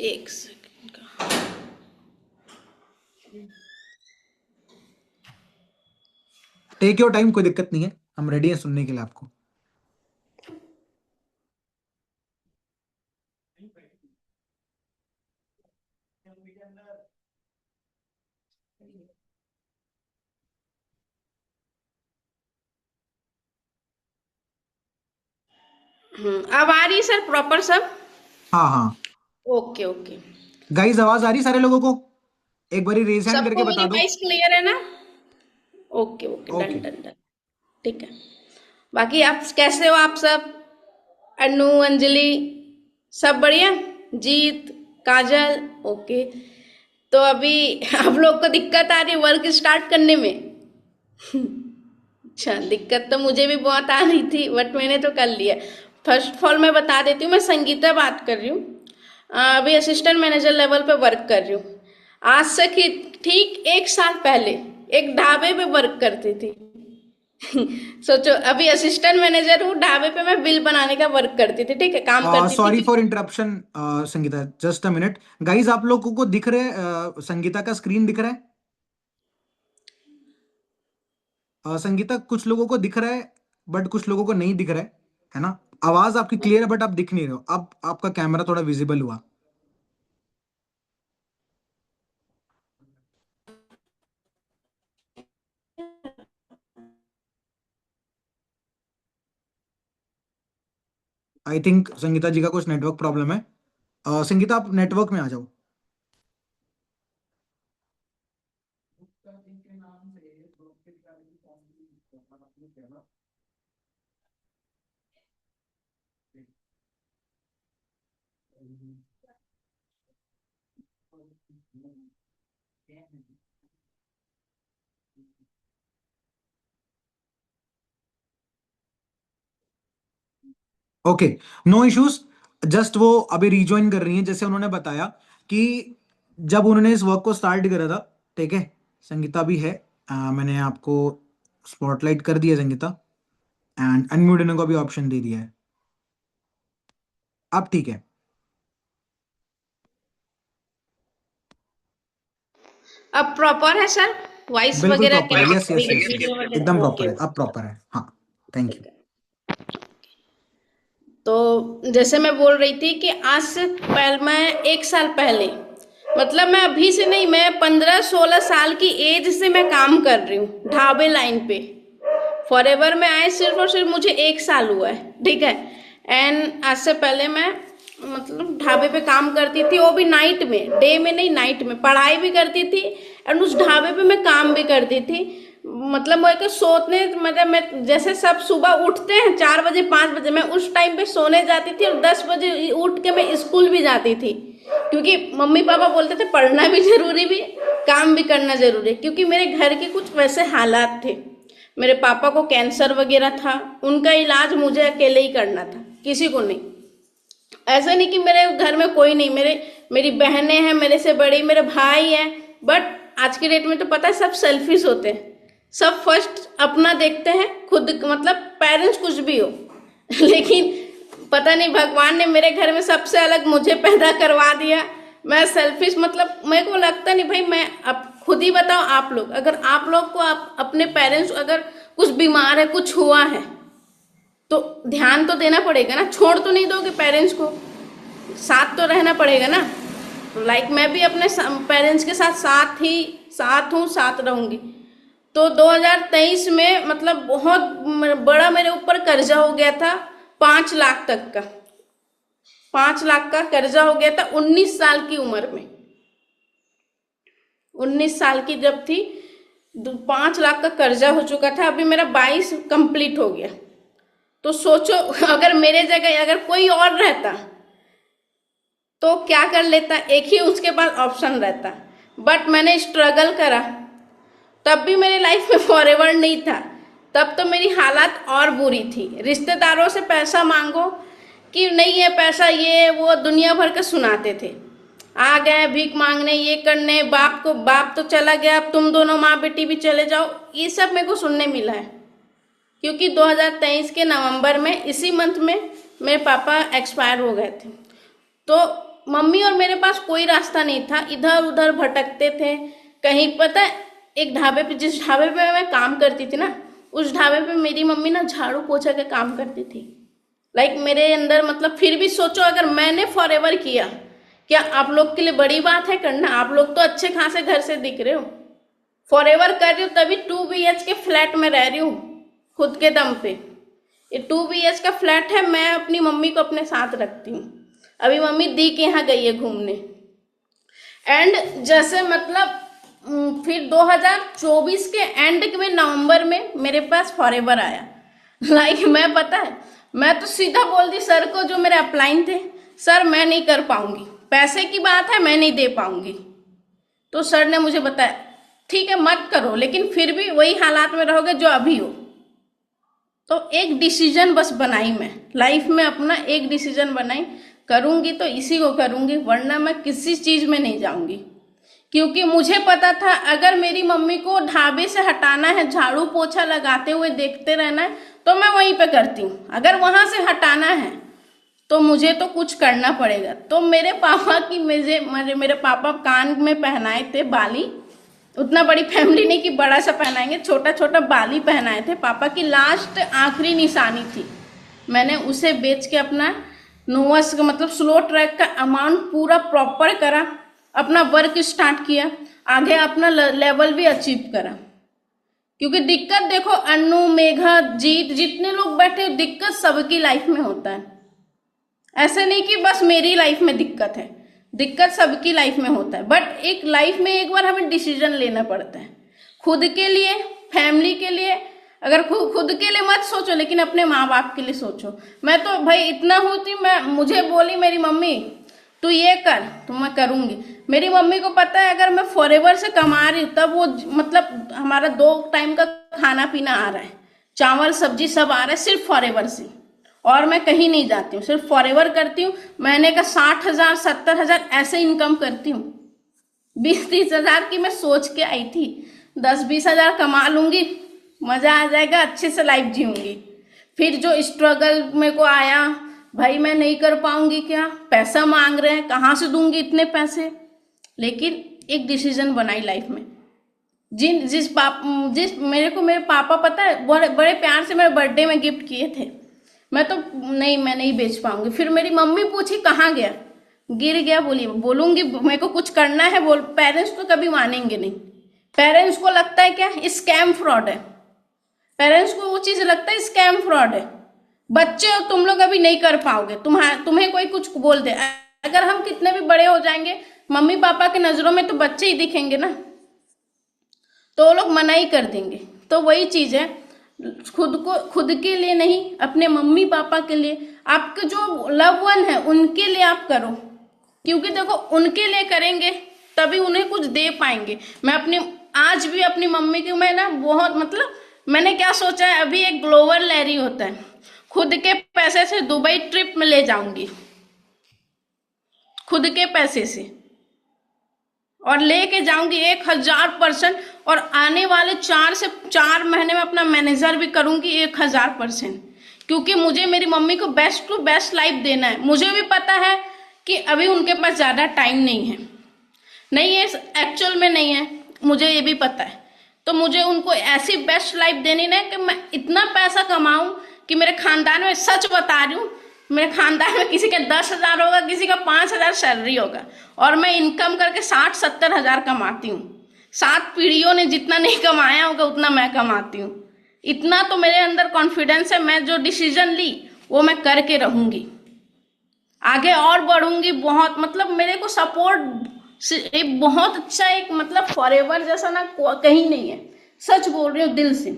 एक सेकंड का। टेक योर टाइम, कोई दिक्कत नहीं है, हम रेडी हैं सुनने के लिए आपको। अब आ रही है सर प्रॉपर सब? हाँ हाँ ओके ओके। गाइस, आवाज आ रही सारे लोगों को? एक बारी रेज हैंड करके सबको बता मेरी दो। वॉइस क्लियर है ना? Okay okay, done okay, done done. ठीक है। बाकी आप कैसे हो आप सब? अनु, अंजलि, सब बढ़िया। जीत, काजल, ओके। तो अभी आप लोग को दिक्कत आ रही है वर्क स्टार्ट करने में? अच्छा, दिक्कत तो मुझे भी बहुत आ रही थी, बट मैंने तो कर लिया। फर्स्ट ऑफ ऑल मैं बता देती हूँ, मैं संगीता बात कर रही हूँ। अभी असिस्टेंट मैनेजर लेवल पे वर्क कर रही हूँ। आज से ठीक 1 साल पहले एक ढाबे पे वर्क करती थी। सोचो, अभी असिस्टेंट मैनेजर हूँ, ढाबे पे मैं बिल बनाने का वर्क करती थी, ठीक है, काम करती सॉरी थी। For interruption Sangeeta, just a minute guys, आप लोगों को दिख रहे संगीता का स्क्रीन दिख रहा है? संगीता, कुछ लोगों को दिख रहा है बट कुछ लोगों को नहीं दिख रहा है ना? आवाज आपकी क्लियर है बट आप दिख नहीं रहे हो। अब आपका कैमरा थोड़ा विजिबल हुआ। आई थिंक संगीता जी का कुछ नेटवर्क प्रॉब्लम है। संगीता, आप नेटवर्क में आ जाओ। Okay, no issues. जस्ट वो अभी रिज्वाइन कर रही हैं। जैसे उन्होंने बताया कि जब उन्होंने इस वर्क को स्टार्ट करा था, ठीक है, संगीता भी है। मैंने आपको स्पॉटलाइट कर दिया संगीता, एंड अनम्यूट होने को भी ऑप्शन दे दिया है। अब ठीक है। अब प्रॉपर है सर, वॉइस बिल्कुल वगैरह प्रॉपर है। यस यस यस, वीडियो वगैरह? एकदम ओके। प्रॉपर है, अब प्रॉपर है। हाँ, थैंक यू। तो जैसे मैं बोल रही थी कि आज से मैं 1 साल पहले, मतलब मैं अभी से नहीं, मैं 15-16 साल की एज से मैं काम कर रही हूँ ढाबे लाइन पे। फॉरएवर में आए सिर्फ और सिर्फ मुझे 1 साल हुआ है, ठीक है। एंड आज से पहले मैं मतलब ढाबे पे काम करती थी, वो भी नाइट में, डे में नहीं, नाइट में पढ़ाई भी करती थी एंड उस ढाबे पे मैं काम भी करती थी। मतलब मैं सोने, मतलब मैं जैसे सब सुबह उठते हैं 4 बजे 5 बजे, मैं उस टाइम पे सोने जाती थी और 10 बजे उठ के मैं स्कूल भी जाती थी, क्योंकि मम्मी पापा बोलते थे पढ़ना भी जरूरी भी, काम भी करना जरूरी है, क्योंकि मेरे घर के कुछ वैसे हालात थे। मेरे पापा को कैंसर वगैरह था, उनका इलाज मुझे अकेले ही करना था, किसी को नहीं। ऐसा नहीं कि मेरे घर में कोई नहीं, मेरी बहनें हैं मेरे से बड़ी, मेरे भाई हैं, बट आज के डेट में तो पता है सब सेल्फिश होते हैं, सब फर्स्ट अपना देखते हैं खुद, मतलब पेरेंट्स कुछ भी हो। लेकिन पता नहीं भगवान ने मेरे घर में सबसे अलग मुझे पैदा करवा दिया। मैं सेल्फिश, मतलब मेरे को लगता नहीं भाई, मैं अब खुद ही बताओ आप लोग, अगर आप लोग को अपने पेरेंट्स अगर कुछ बीमार है, कुछ हुआ है, तो ध्यान तो देना पड़ेगा ना, छोड़ तो नहीं दोगे पेरेंट्स को, साथ तो रहना पड़ेगा ना। लाइक मैं भी अपने पेरेंट्स के साथ हूँ, साथ रहूंगी। तो 2023 में मतलब बहुत बड़ा मेरे ऊपर कर्जा हो गया था, 5 लाख तक का, 5 लाख का कर्जा हो गया था 19 साल की उम्र में। 19 साल की जब थी 5 लाख का कर्जा हो चुका था, अभी मेरा 22 कंप्लीट हो गया। तो सोचो अगर मेरे जगह अगर कोई और रहता तो क्या कर लेता, एक ही उसके पास ऑप्शन रहता, बट मैंने स्ट्रगल करा, तब भी मेरी लाइफ में फॉरएवर नहीं था, तब तो मेरी हालत और बुरी थी। रिश्तेदारों से पैसा मांगो कि नहीं है पैसा, ये वो दुनिया भर के सुनाते थे, आ गए भीख मांगने, ये करने, बाप तो चला गया, अब तुम दोनों माँ बेटी भी चले जाओ, ये सब मेरे को सुनने मिला है। क्योंकि 2023 के नवंबर में, इसी मंथ में मेरे पापा एक्सपायर हो गए थे। तो मम्मी और मेरे पास कोई रास्ता नहीं था, इधर उधर भटकते थे। कहीं पता है, एक ढाबे पे, जिस ढाबे पे मैं काम करती थी ना, उस ढाबे पे मेरी मम्मी ना झाड़ू पोछा के काम करती थी। लाइक मेरे अंदर, मतलब फिर भी सोचो अगर मैंने फॉरएवर किया, क्या आप लोग के लिए बड़ी बात है करना? आप लोग तो अच्छे खासे घर से दिख रहे हो, फॉरएवर कर रही हूँ, तभी 2 BH के फ्लैट में रह रही हूँ खुद के दम पे। ये 2 BH का फ्लैट है, मैं अपनी मम्मी को अपने साथ रखती हूँ। अभी मम्मी दी के यहाँ गई है घूमने। एंड जैसे मतलब फिर 2024 के एंड में नवंबर में मेरे पास फॉरएवर आया। लाइक मैं, पता है, मैं तो सीधा बोल दी सर को, जो मेरे अपलाइन थे, सर मैं नहीं कर पाऊंगी, पैसे की बात है, मैं नहीं दे पाऊंगी। तो सर ने मुझे बताया ठीक है मत करो, लेकिन फिर भी वही हालात में रहोगे जो अभी हो। तो एक डिसीजन बस बनाई मैं लाइफ में, अपना एक डिसीजन बनाई, करूंगी तो इसी को करूंगी, वरना मैं किसी चीज में नहीं जाऊंगी। क्योंकि मुझे पता था अगर मेरी मम्मी को ढाबे से हटाना है, झाड़ू पोछा लगाते हुए देखते रहना है, तो मैं वहीं पे करती हूँ। अगर वहां से हटाना है तो मुझे तो कुछ करना पड़ेगा। तो मेरे पापा की मेरे पापा कान में पहनाए थे बाली, उतना बड़ी फैमिली नहीं कि बड़ा सा पहनाएंगे, छोटा छोटा बाली पहनाए थे। पापा की लास्ट आखिरी निशानी थी, मैंने उसे बेच के अपना नोवस का मतलब स्लो ट्रैक का अमाउंट पूरा प्रॉपर करा, अपना वर्क स्टार्ट किया, आगे अपना लेवल भी अचीव करा। क्योंकि दिक्कत देखो अन्नू, मेघा, जीत, जितने लोग बैठे, दिक्कत सबकी लाइफ में होता है। ऐसे नहीं कि बस मेरी लाइफ में दिक्कत है, दिक्कत सबकी लाइफ में होता है। बट एक लाइफ में एक बार हमें डिसीजन लेना पड़ता है, खुद के लिए, फैमिली के लिए। अगर खुद के लिए मत सोचो, लेकिन अपने माँ बाप के लिए सोचो। मैं तो भाई इतना होती, मुझे बोली मेरी मम्मी तू ये कर, तो मैं करूंगी। मेरी मम्मी को पता है अगर मैं फॉरएवर से कमा रही हूँ, तब वो मतलब हमारा 2 टाइम का खाना पीना आ रहा है, चावल सब्जी सब आ रहा है सिर्फ फॉरएवर से, और मैं कहीं नहीं जाती हूँ, सिर्फ फॉरएवर करती हूँ। महीने का 60,000 70,000 ऐसे इनकम करती हूँ। 20-30 हजार की मैं सोच के आई थी, 10-20 हजार कमा लूंगी, मजा आ जाएगा, अच्छे से लाइफ जीऊंगी। फिर जो स्ट्रगल मेरे को आया, भाई मैं नहीं कर पाऊंगी, क्या पैसा मांग रहे हैं, कहाँ से दूंगी इतने पैसे। लेकिन एक डिसीजन बनाई लाइफ में। जिस मेरे को मेरे पापा पता है बड़े प्यार से मेरे बर्थडे में गिफ्ट किए थे, मैं नहीं बेच पाऊंगी। फिर मेरी मम्मी पूछी कहाँ गया, गिर गया, बोलूंगी मेरे को कुछ करना है, पेरेंट्स तो कभी मानेंगे नहीं। पेरेंट्स को लगता है क्या स्कैम फ्रॉड है, पेरेंट्स को वो चीज लगता है स्कैम फ्रॉड है। बच्चे हो तुम लोग, अभी नहीं कर पाओगे, तुम्हें कोई कुछ बोल दे। अगर हम कितने भी बड़े हो जाएंगे, मम्मी पापा की नजरों में तो बच्चे ही दिखेंगे ना, तो वो लोग मना ही कर देंगे। तो वही चीज है, खुद के लिए नहीं, अपने मम्मी पापा के लिए, आपके जो लव वन है उनके लिए आप करो। क्योंकि देखो उनके लिए करेंगे तभी उन्हें कुछ दे पाएंगे। मैं आज भी अपनी मम्मी की मैं ना बहुत मतलब मैंने क्या सोचा है, अभी एक ग्लोबल लैरी होता है, खुद के पैसे से दुबई ट्रिप में ले जाऊंगी, खुद के पैसे से, और लेके जाऊंगी 1000%। और आने वाले 4 से 4 महीने में अपना मैनेजर भी करूंगी 1000%। क्योंकि मुझे मेरी मम्मी को बेस्ट टू बेस्ट लाइफ देना है। मुझे भी पता है कि अभी उनके पास ज्यादा टाइम नहीं है, एक्चुअल में नहीं है, मुझे ये भी पता है। तो मुझे उनको ऐसी बेस्ट लाइफ देनी है कि मैं इतना पैसा कमाऊं कि मेरे खानदान में, सच बता रही हूँ, मेरे खानदान में किसी का 10,000 होगा, किसी का 5,000 सैलरी होगा, और मैं इनकम करके 60-70 हजार कमाती हूँ। 7 पीढ़ियों ने जितना नहीं कमाया होगा उतना मैं कमाती हूँ। इतना तो मेरे अंदर कॉन्फिडेंस है, मैं जो डिसीजन ली वो मैं करके रहूंगी, आगे और बढ़ूंगी। बहुत मतलब मेरे को सपोर्ट एक बहुत अच्छा, एक मतलब फॉरएवर जैसा ना कहीं नहीं है, सच बोल रही हूँ दिल से।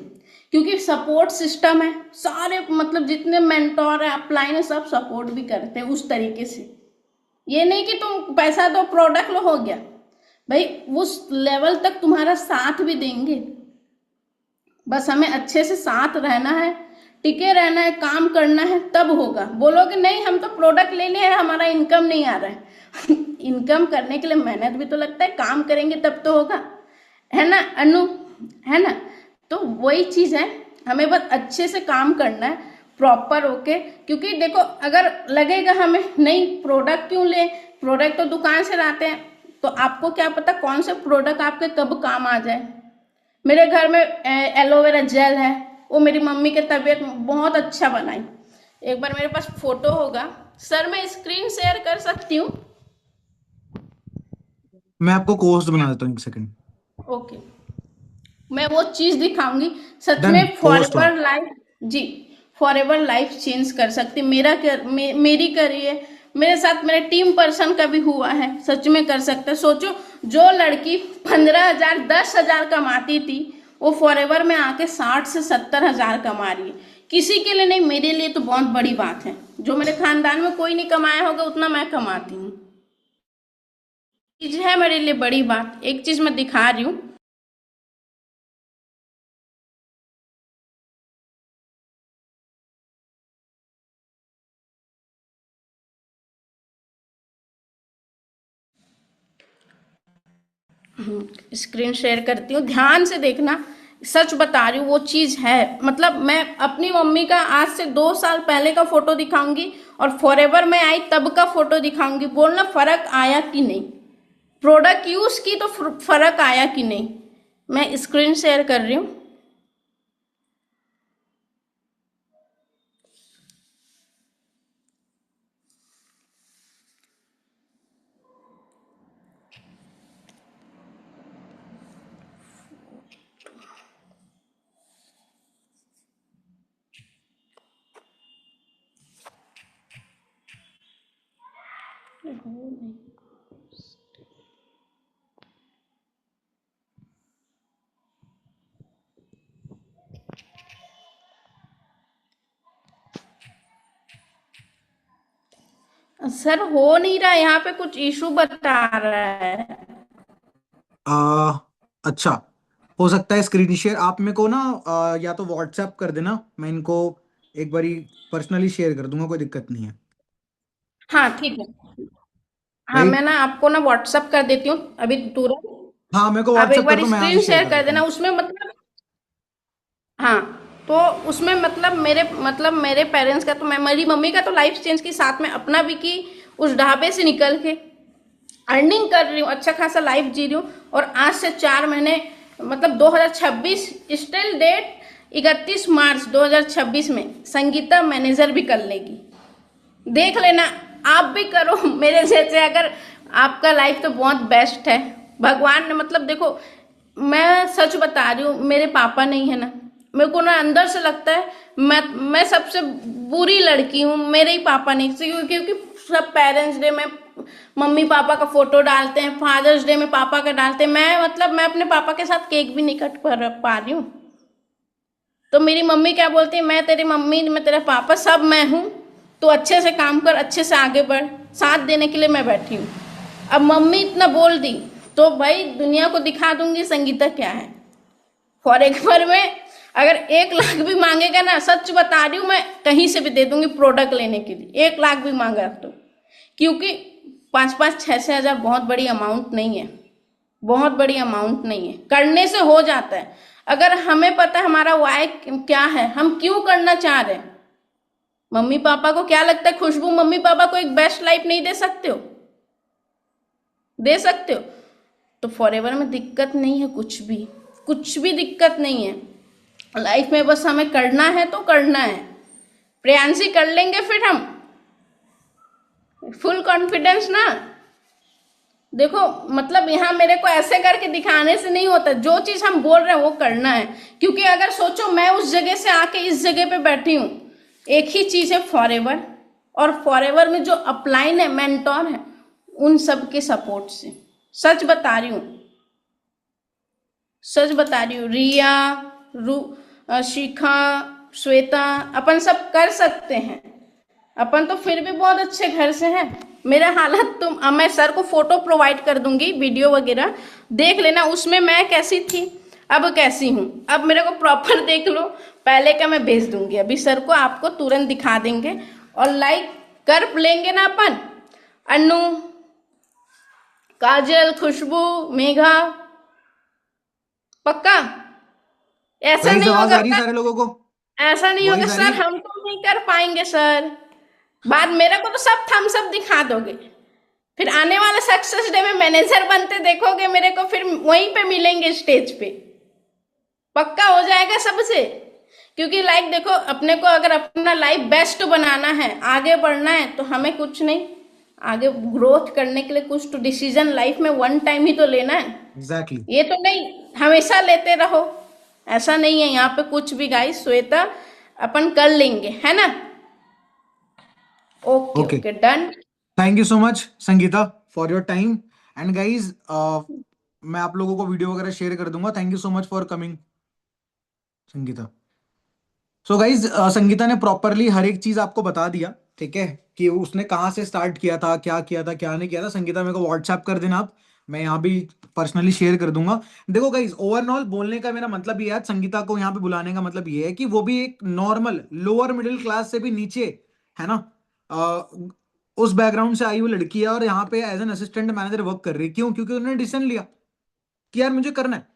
क्योंकि सपोर्ट सिस्टम है, सारे मतलब जितने मेंटोर है, अपलाइन है, सब सपोर्ट भी करते हैं उस तरीके से। ये नहीं कि तुम पैसा दो प्रोडक्ट लो हो गया, भाई उस लेवल तक तुम्हारा साथ भी देंगे। बस हमें अच्छे से साथ रहना है, टिके रहना है, काम करना है, तब होगा। बोलोगे नहीं हम तो प्रोडक्ट लेने हैं, हमारा इनकम नहीं आ रहा है इनकम करने के लिए मेहनत भी तो लगता है, काम करेंगे तब तो होगा, है ना अनु, है ना। तो वही चीज है, हमें बस अच्छे से काम करना है, प्रॉपर होके। क्योंकि देखो अगर लगेगा हमें नहीं प्रोडक्ट क्यों ले, प्रोडक्ट तो दुकान से लाते हैं, तो आपको क्या पता कौन से प्रोडक्ट आपके कब काम आ जाए। मेरे घर में एलोवेरा जेल है, वो मेरी मम्मी के तबीयत बहुत अच्छा बनाई। एक बार मेरे पास फोटो होगा सर, मैं स्क्रीन शेयर कर सकती हूँ। मैं आपको कोर्स बना देता हूँ, 1 सेकंड। ओके, मैं वो चीज दिखाऊंगी सच Done, में post फॉरएवर लाइफ, जी फॉरएवर लाइफ चेंज कर सकती। मेरी करिए, मेरे साथ मेरे टीम पर्सन का भी हुआ है, सच में कर सकते। सोचो जो लड़की 15,000 10,000 कमाती थी, वो फॉरएवर में आके 60 से 70 हजार कमा रही है। किसी के लिए नहीं, मेरे लिए तो बहुत बड़ी बात है। जो मेरे खानदान में कोई नहीं कमाया होगा उतना मैं कमाती हूँ, चीज है मेरे लिए बड़ी बात। एक चीज मैं दिखा रही हूँ, स्क्रीन शेयर करती हूँ, ध्यान से देखना। सच बता रही हूँ, वो चीज है। मतलब मैं अपनी मम्मी का आज से 2 साल पहले का फोटो दिखाऊंगी और फॉरएवर में आई तब का फोटो दिखाऊंगी, बोलना फर्क आया कि नहीं, प्रोडक्ट यूज की तो फर्क आया कि नहीं। मैं स्क्रीन शेयर कर रही हूँ। सर हो नहीं रहा, यहाँ पे कुछ इशू बता रहा है। अच्छा, हो सकता है स्क्रीन शेयर आप मेरे को ना या तो व्हाट्सएप कर देना, मैं इनको एक बारी पर्सनली शेयर कर दूंगा, कोई दिक्कत नहीं है हाँ ठीक है। हाँ भाई। मैं ना आपको ना व्हाट्सअप कर देती हूँ अभी तुरंत। हाँ, मेरे को आप एक व्हाट्सएप कर बार दो, मैं आज स्क्रीन ही शेयर शेयर कर कर देता देना, हूँ। उसमें मतलब हाँ, तो उसमें मतलब मेरे पेरेंट्स का तो मैं, मेरी मम्मी का तो लाइफ चेंज की, साथ में अपना भी की। उस ढाबे से निकल के अर्निंग कर रही हूँ, अच्छा खासा लाइफ जी रही हूँ। और आज से 4 महीने मतलब 2026 स्टिल डेट 31 मार्च 2026 में संगीता मैनेजर भी कर लेगी। देख लेना, आप भी करो मेरे जैसे। अगर आपका लाइफ तो बहुत बेस्ट है, भगवान ने मतलब देखो, मैं सच बता रही हूँ, मेरे पापा नहीं है ना, मेरे को ना अंदर से लगता है मैं सबसे बुरी लड़की हूँ, मेरे ही पापा नहीं। क्योंकि सब पेरेंट्स डे में मम्मी पापा का फोटो डालते हैं, फादर्स डे में पापा का डालते हैं, मैं अपने पापा के साथ केक भी नहीं कट पा रही हूँ। तो मेरी मम्मी क्या बोलती है, मैं तेरी मम्मी, मैं तेरा पापा, सब मैं हूँ, तो अच्छे से काम कर, अच्छे से आगे बढ़, साथ देने के लिए मैं बैठी हूँ। अब मम्मी इतना बोल दी तो भाई दुनिया को दिखा दूंगी संगीता क्या है। फॉर एग्जाम्पल में अगर 1 लाख भी मांगेगा ना, सच बता रही हूँ, मैं कहीं से भी दे दूंगी प्रोडक्ट लेने के लिए। 1 लाख भी मांगा तो, क्योंकि 5-5, 6-6 हजार बहुत बड़ी अमाउंट नहीं है, बहुत बड़ी अमाउंट नहीं है, करने से हो जाता है। अगर हमें पता है हमारा वाई क्या है, हम क्यों करना चाह रहे हैं। मम्मी पापा को क्या लगता है, खुशबू मम्मी पापा को एक बेस्ट लाइफ नहीं दे सकते हो? दे सकते हो। तो फॉरएवर में दिक्कत नहीं है, कुछ भी दिक्कत नहीं है लाइफ में, बस हमें करना है तो करना है। प्रियांशी कर लेंगे फिर हम, फुल कॉन्फिडेंस ना। देखो मतलब यहाँ मेरे को ऐसे करके दिखाने से नहीं होता, जो चीज हम बोल रहे हैं वो करना है। क्योंकि अगर सोचो मैं उस जगह से आके इस जगह पे बैठी हूँ, एक ही चीज है फॉरएवर, और फॉरएवर में जो अपलाइन है, मेंटोर है, उन सब के सपोर्ट से। सच बता रही हूँ, सच बता रही हूँ। रिया, शिखा, श्वेता, अपन सब कर सकते हैं। अपन तो फिर भी बहुत अच्छे घर से हैं। मेरा हालत तो मैं सर को फोटो प्रोवाइड कर दूंगी, वीडियो वगैरह देख लेना, उसमें मैं कैसी थी अब कैसी हूँ। अब मेरे को प्रॉपर देख लो, पहले का मैं भेज दूंगी अभी सर को, आपको तुरंत दिखा देंगे। और लाइक कर लेंगे ना अपन, अनु, काजल, खुशबू, मेघा, पक्का? ऐसा गाइस, नहीं आवाज होगा आ रही है सर, सारे लोगों को? ऐसा नहीं होगा वॉइस आ रही सर, है? हम तो नहीं कर पाएंगे सर। बाद मेरे को तो सब थम्स अप दिखा दोगे, फिर आने वाले सक्सेस डे में मैनेजर बनते देखोगे मेरे को, फिर वहीं पे मिलेंगे स्टेज पे, पक्का हो जाएगा सबसे। क्योंकि लाइक देखो, अपने को अगर अपना लाइफ बेस्ट बनाना है, आगे बढ़ना है, तो हमें कुछ नहीं, आगे ग्रोथ करने के लिए कुछ तो डिसीजन लाइफ में 1 टाइम ही तो लेना है। एग्जैक्टली। ये तो नहीं हमेशा लेते रहो, ऐसा नहीं है यहाँ पे कुछ भी। गाइस श्वेता, अपन कर लेंगे, है ना? Okay okay, okay, done. Thank you so much Sangeeta for your time. And guys, मैं आप लोगों को वीडियो वगैरह शेयर कर दूंगा। Thank you so much for coming Sangeeta. So guys Sangeeta ने प्रॉपरली हर एक चीज आपको बता दिया, ठीक है, कि उसने कहाँ से स्टार्ट किया था, क्या किया था, क्या नहीं किया था। संगीता मेरे को व्हाट्सएप कर देना आप, मैं यहाँ भी पर्सनली शेयर कर दूंगा। देखो गाइज, ओवरऑल बोलने का मेरा मतलब ये है, संगीता को यहाँ पे बुलाने का मतलब ये है कि वो भी एक नॉर्मल लोअर मिडिल क्लास से भी नीचे, है ना, उस बैकग्राउंड से आई हुई लड़की है और यहाँ पे as an assistant manager work कर रही है। क्यों? क्योंकि उन्होंने डिसीजन लिया कि यार मुझे करना है,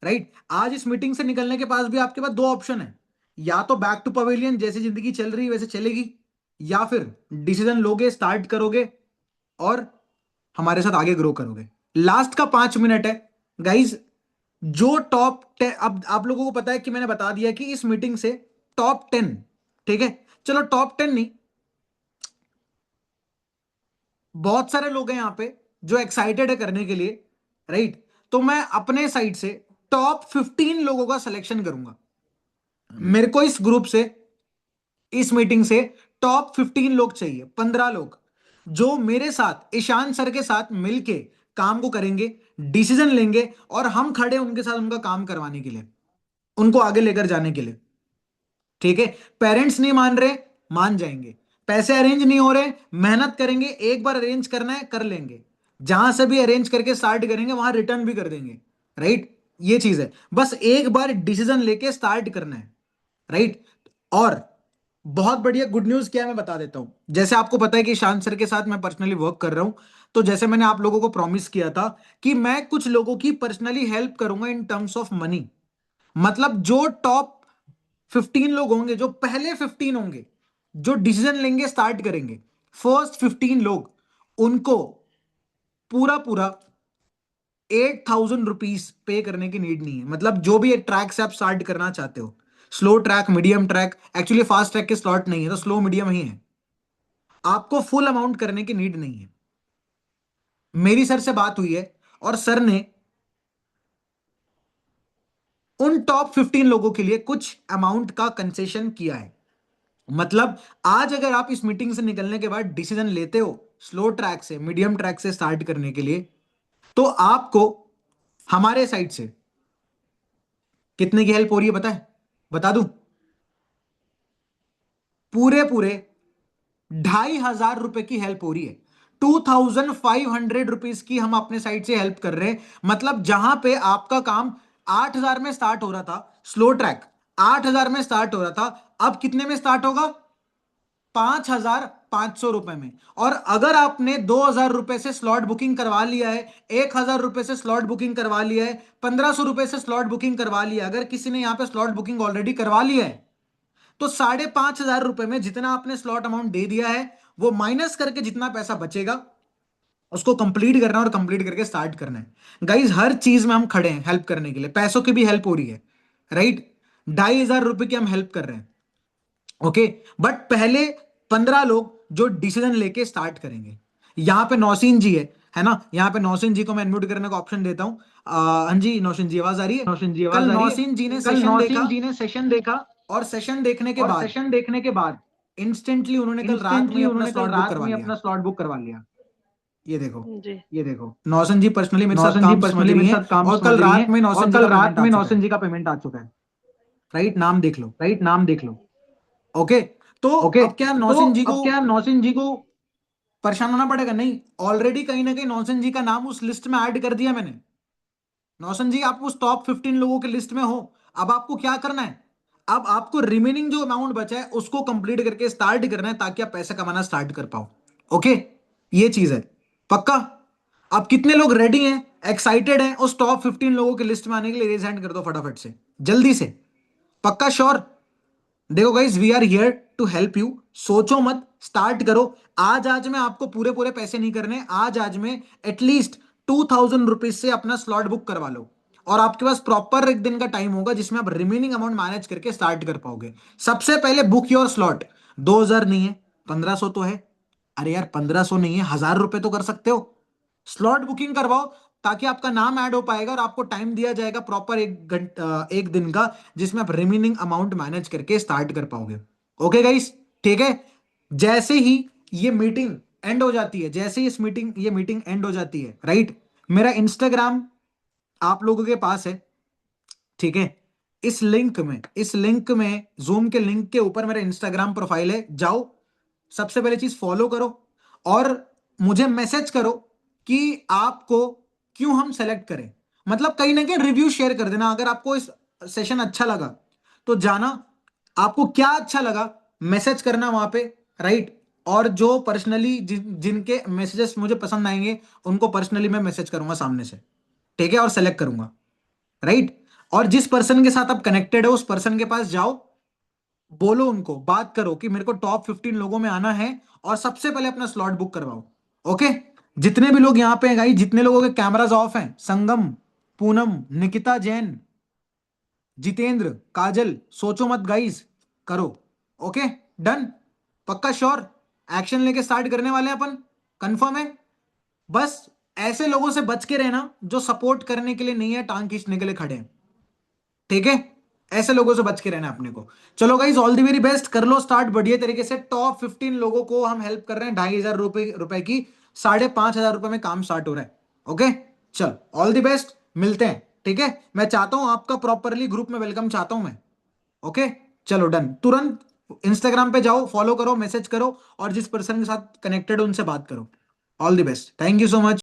राइट। आज इस मीटिंग से निकलने के पास भी आपके पास दो ऑप्शन है, या तो बैक टू पवेलियन, जैसे जिंदगी चल रही है वैसे चलेगी, या फिर डिसीजन लोगे, स्टार्ट करोगे और हमारे साथ आगे ग्रो करोगे। लास्ट का 5 मिनट है गाइज। जो टॉप 10, अब आप लोगों को पता है कि मैंने बता दिया कि इस मीटिंग से टॉप 10, ठीक है, चलो टॉप 10 नहीं, बहुत सारे लोग हैं यहां पे जो एक्साइटेड है करने के लिए, राइट। तो मैं अपने साइड से टॉप 15 लोगों का सिलेक्शन करूंगा। मेरे को इस ग्रुप से, इस मीटिंग से टॉप 15 लोग चाहिए, 15 लोग जो मेरे साथ, ईशान सर के साथ मिलके काम को करेंगे, डिसीजन लेंगे और हम खड़े उनके साथ उनका काम करवाने के लिए, उनको आगे लेकर जाने के लिए, ठीक है। पेरेंट्स नहीं मान रहे, मान जाएंगे। पैसे अरेंज नहीं हो रहे, मेहनत करेंगे, एक बार अरेंज करना है कर लेंगे, जहां से भी अरेंज करके स्टार्ट करेंगे वहां रिटर्न भी कर देंगे, राइट। ये चीज है, बस एक बार डिसीजन लेके स्टार्ट करना है, राइट। और बहुत बढ़िया गुड न्यूज क्या है मैं बता देता हूं। जैसे आपको पता है कि शांत सर के साथ मैं पर्सनली वर्क कर रहा हूं, तो जैसे मैंने आप लोगों को प्रॉमिस किया था कि मैं कुछ लोगों की पर्सनली हेल्प करूंगा इन टर्म्स ऑफ मनी। मतलब जो टॉप 15 लोग होंगे, जो पहले 15 होंगे, जो डिसीजन लेंगे, स्टार्ट करेंगे, फर्स्ट 15 लोग, उनको पूरा पूरा 8,000 रुपीज पे करने की नीड नहीं है। मतलब जो भी ट्रैक से आप स्टार्ट करना चाहते हो, slow track, medium track, actually fast track के स्लॉट नहीं है तो स्लो मीडियम ही है, आपको फुल अमाउंट करने की नीड नहीं है। मेरी सर से बात हुई है और सर ने उन टॉप 15 लोगों के लिए कुछ अमाउंट का कंसेशन किया है। मतलब आज अगर आप इस मीटिंग से निकलने के बाद डिसीजन लेते हो स्लो ट्रैक से मीडियम ट्रैक से स्टार्ट करने के लिए, तो आपको हमारे साइड से कितने की हेल्प हो रही है पता है? बता दूं, पूरे पूरे 2,500 रुपए की हेल्प हो रही है। 2,500 रुपीज की हम अपने साइड से हेल्प कर रहे हैं। मतलब जहां पे आपका काम 8,000 में स्टार्ट हो रहा था, स्लो ट्रैक 8,000 में स्टार्ट हो रहा था, अब कितने में स्टार्ट होगा? 5,500 रुपए में। और अगर आपने 2,000 रुपए से स्लॉट बुकिंग करवा लिया है, 1,000 रुपए से स्लॉट बुकिंग करवा लिया है, 1,500 रुपए से स्लॉट बुकिंग करवा लिया, अगर किसी ने यहां पे स्लॉट बुकिंग ऑलरेडी करवा लिया है, तो 5,500 रुपए में जितना आपने स्लॉट अमाउंट दे दिया है, वो माइनस करके जितना पैसा बचेगा उसको कंप्लीट करना है और कंप्लीट करके स्टार्ट करना है। गाइज हर चीज में हम खड़े हैं हेल्प करने के लिए, पैसों की भी हेल्प हो रही है, राइट। 2,500 रुपए की हम हेल्प कर रहे हैं, ओके। बट पहले 15 लोग जो डिसीजन लेके स्टार्ट करेंगे। यहां पे नौसीन जी है ना, यहाँ पे नौसीन जी को मैं अनम्यूट करने का ऑप्शन देता हूं। हाँ जी नौसीन जी, आवाज आ रही है? कल नौसीन जी ने सेशन देखा और सेशन देखने के बाद इंस्टेंटली उन्होंने कल रात में अपना स्लॉट बुक करवा लिया। ये देखो, जी ये देखो, नौसन जी पर्सनली मेरे साथ काम समझ रही हैं और कल रात में नौसन जी का पेमेंट आ चुका है, राइट। नाम देख लो, ओके। तो अब क्या नौसिन जी को परेशान होना पड़ेगा? नहीं, ऑलरेडी कहीं ना कहीं नौसिन जी का नाम उस लिस्ट में ऐड कर दिया मैंने। नौसिन जी आप उस टॉप 15 लोगों के लिस्ट में हो। अब आपको क्या करना है? अब आपको रिमेनिंग जो अमाउंट बचा है उसको कंप्लीट करके स्टार्ट करना है ताकि आप पैसा कमाना स्टार्ट कर पाओ, ओके। ये चीज है, पक्का? अब कितने लोग रेडी हैं, एक्साइटेड हैं उस टॉप 15 लोगों की लिस्ट में आने के लिए? रेज हैंड कर दो फटाफट से, जल्दी से, पक्का श्योर? देखो guys we are here to help you, सोचो मत, स्टार्ट करो। आज में आपको पूरे पूरे पैसे नहीं करने, आज में एटलीस्ट 2,000 रुपीज से अपना स्लॉट बुक करवा लो और आपके पास प्रॉपर एक दिन का टाइम होगा जिसमें आप रिमेनिंग अमाउंट मैनेज करके स्टार्ट कर पाओगे। सबसे पहले बुक योर स्लॉट। 2,000 नहीं है, 1,500 तो है। अरे यार 1,500 नहीं है, 1,000 रुपए तो कर सकते हो। स्लॉट बुकिंग करवाओ ताकि आपका नाम ऐड हो पाएगा और आपको टाइम दिया जाएगा प्रॉपर एक दिन का, जिसमें आप रिमेनिंग अमाउंट मैनेज करके स्टार्ट कर पाओगे, ओके गाइस? ठीक है। जैसे ही ये मीटिंग एंड हो जाती है, जैसे ही ये मीटिंग एंड हो जाती है, राइट, मेरा इंस्टाग्राम आप लोगों के पास है, ठीक है। इस लिंक में जूम के लिंक के ऊपर मेरा इंस्टाग्राम प्रोफाइल है, जाओ, सबसे पहले चीज फॉलो करो और मुझे मैसेज करो कि आपको क्यों हम सेलेक्ट करें। मतलब कहीं ना कहीं रिव्यू शेयर कर देना, अगर आपको इस सेशन अच्छा लगा तो जाना, आपको क्या अच्छा लगा मैसेज करना वहां पे, राइट। और जो पर्सनली जिनके मैसेजेस मुझे पसंद आएंगे उनको पर्सनली मैं मैसेज करूंगा सामने से, ठीक है, और सेलेक्ट करूंगा, राइट। और जिस पर्सन के साथ आप कनेक्टेड हो उस पर्सन के पास जाओ, बोलो उनको, बात करो कि मेरे को टॉप 15 लोगों में आना है और सबसे पहले अपना स्लॉट बुक करवाओ। ओके, जितने भी लोग यहां पे हैं गाइस, जितने लोगों के कैमराज ऑफ हैं, संगम, पूनम, निकिता जैन, जितेंद्र, काजल, सोचो मत गाइस, करो। ओके, डन, पक्का श्योर, एक्शन लेके स्टार्ट करने वाले हैं अपन, कंफर्म है। बस ऐसे लोगों से बच के रहना जो सपोर्ट करने के लिए नहीं है, टांग खींचने के लिए खड़े हैं, ठीक है। ऐसे लोगों से बच के रहना अपने को। चलो guys, all the very best, कर लो स्टार्ट बढ़िया तरीके से। टॉप 15 लोगों को हम हेल्प कर रहे हैं 2,500 रुपए की, 5,500 रुपए में काम स्टार्ट हो रहा है। ओके, चल ऑल द बेस्ट, मिलते हैं, ठीक है। मैं चाहता हूं आपका प्रॉपरली ग्रुप में वेलकम चाहता हूं मैं। ओके, चलो डन, तुरंत इंस्टाग्राम पे जाओ, फॉलो करो, मैसेज करो और जिस पर्सन के साथ कनेक्टेड हो उनसे बात करो। All the best, thank you so much.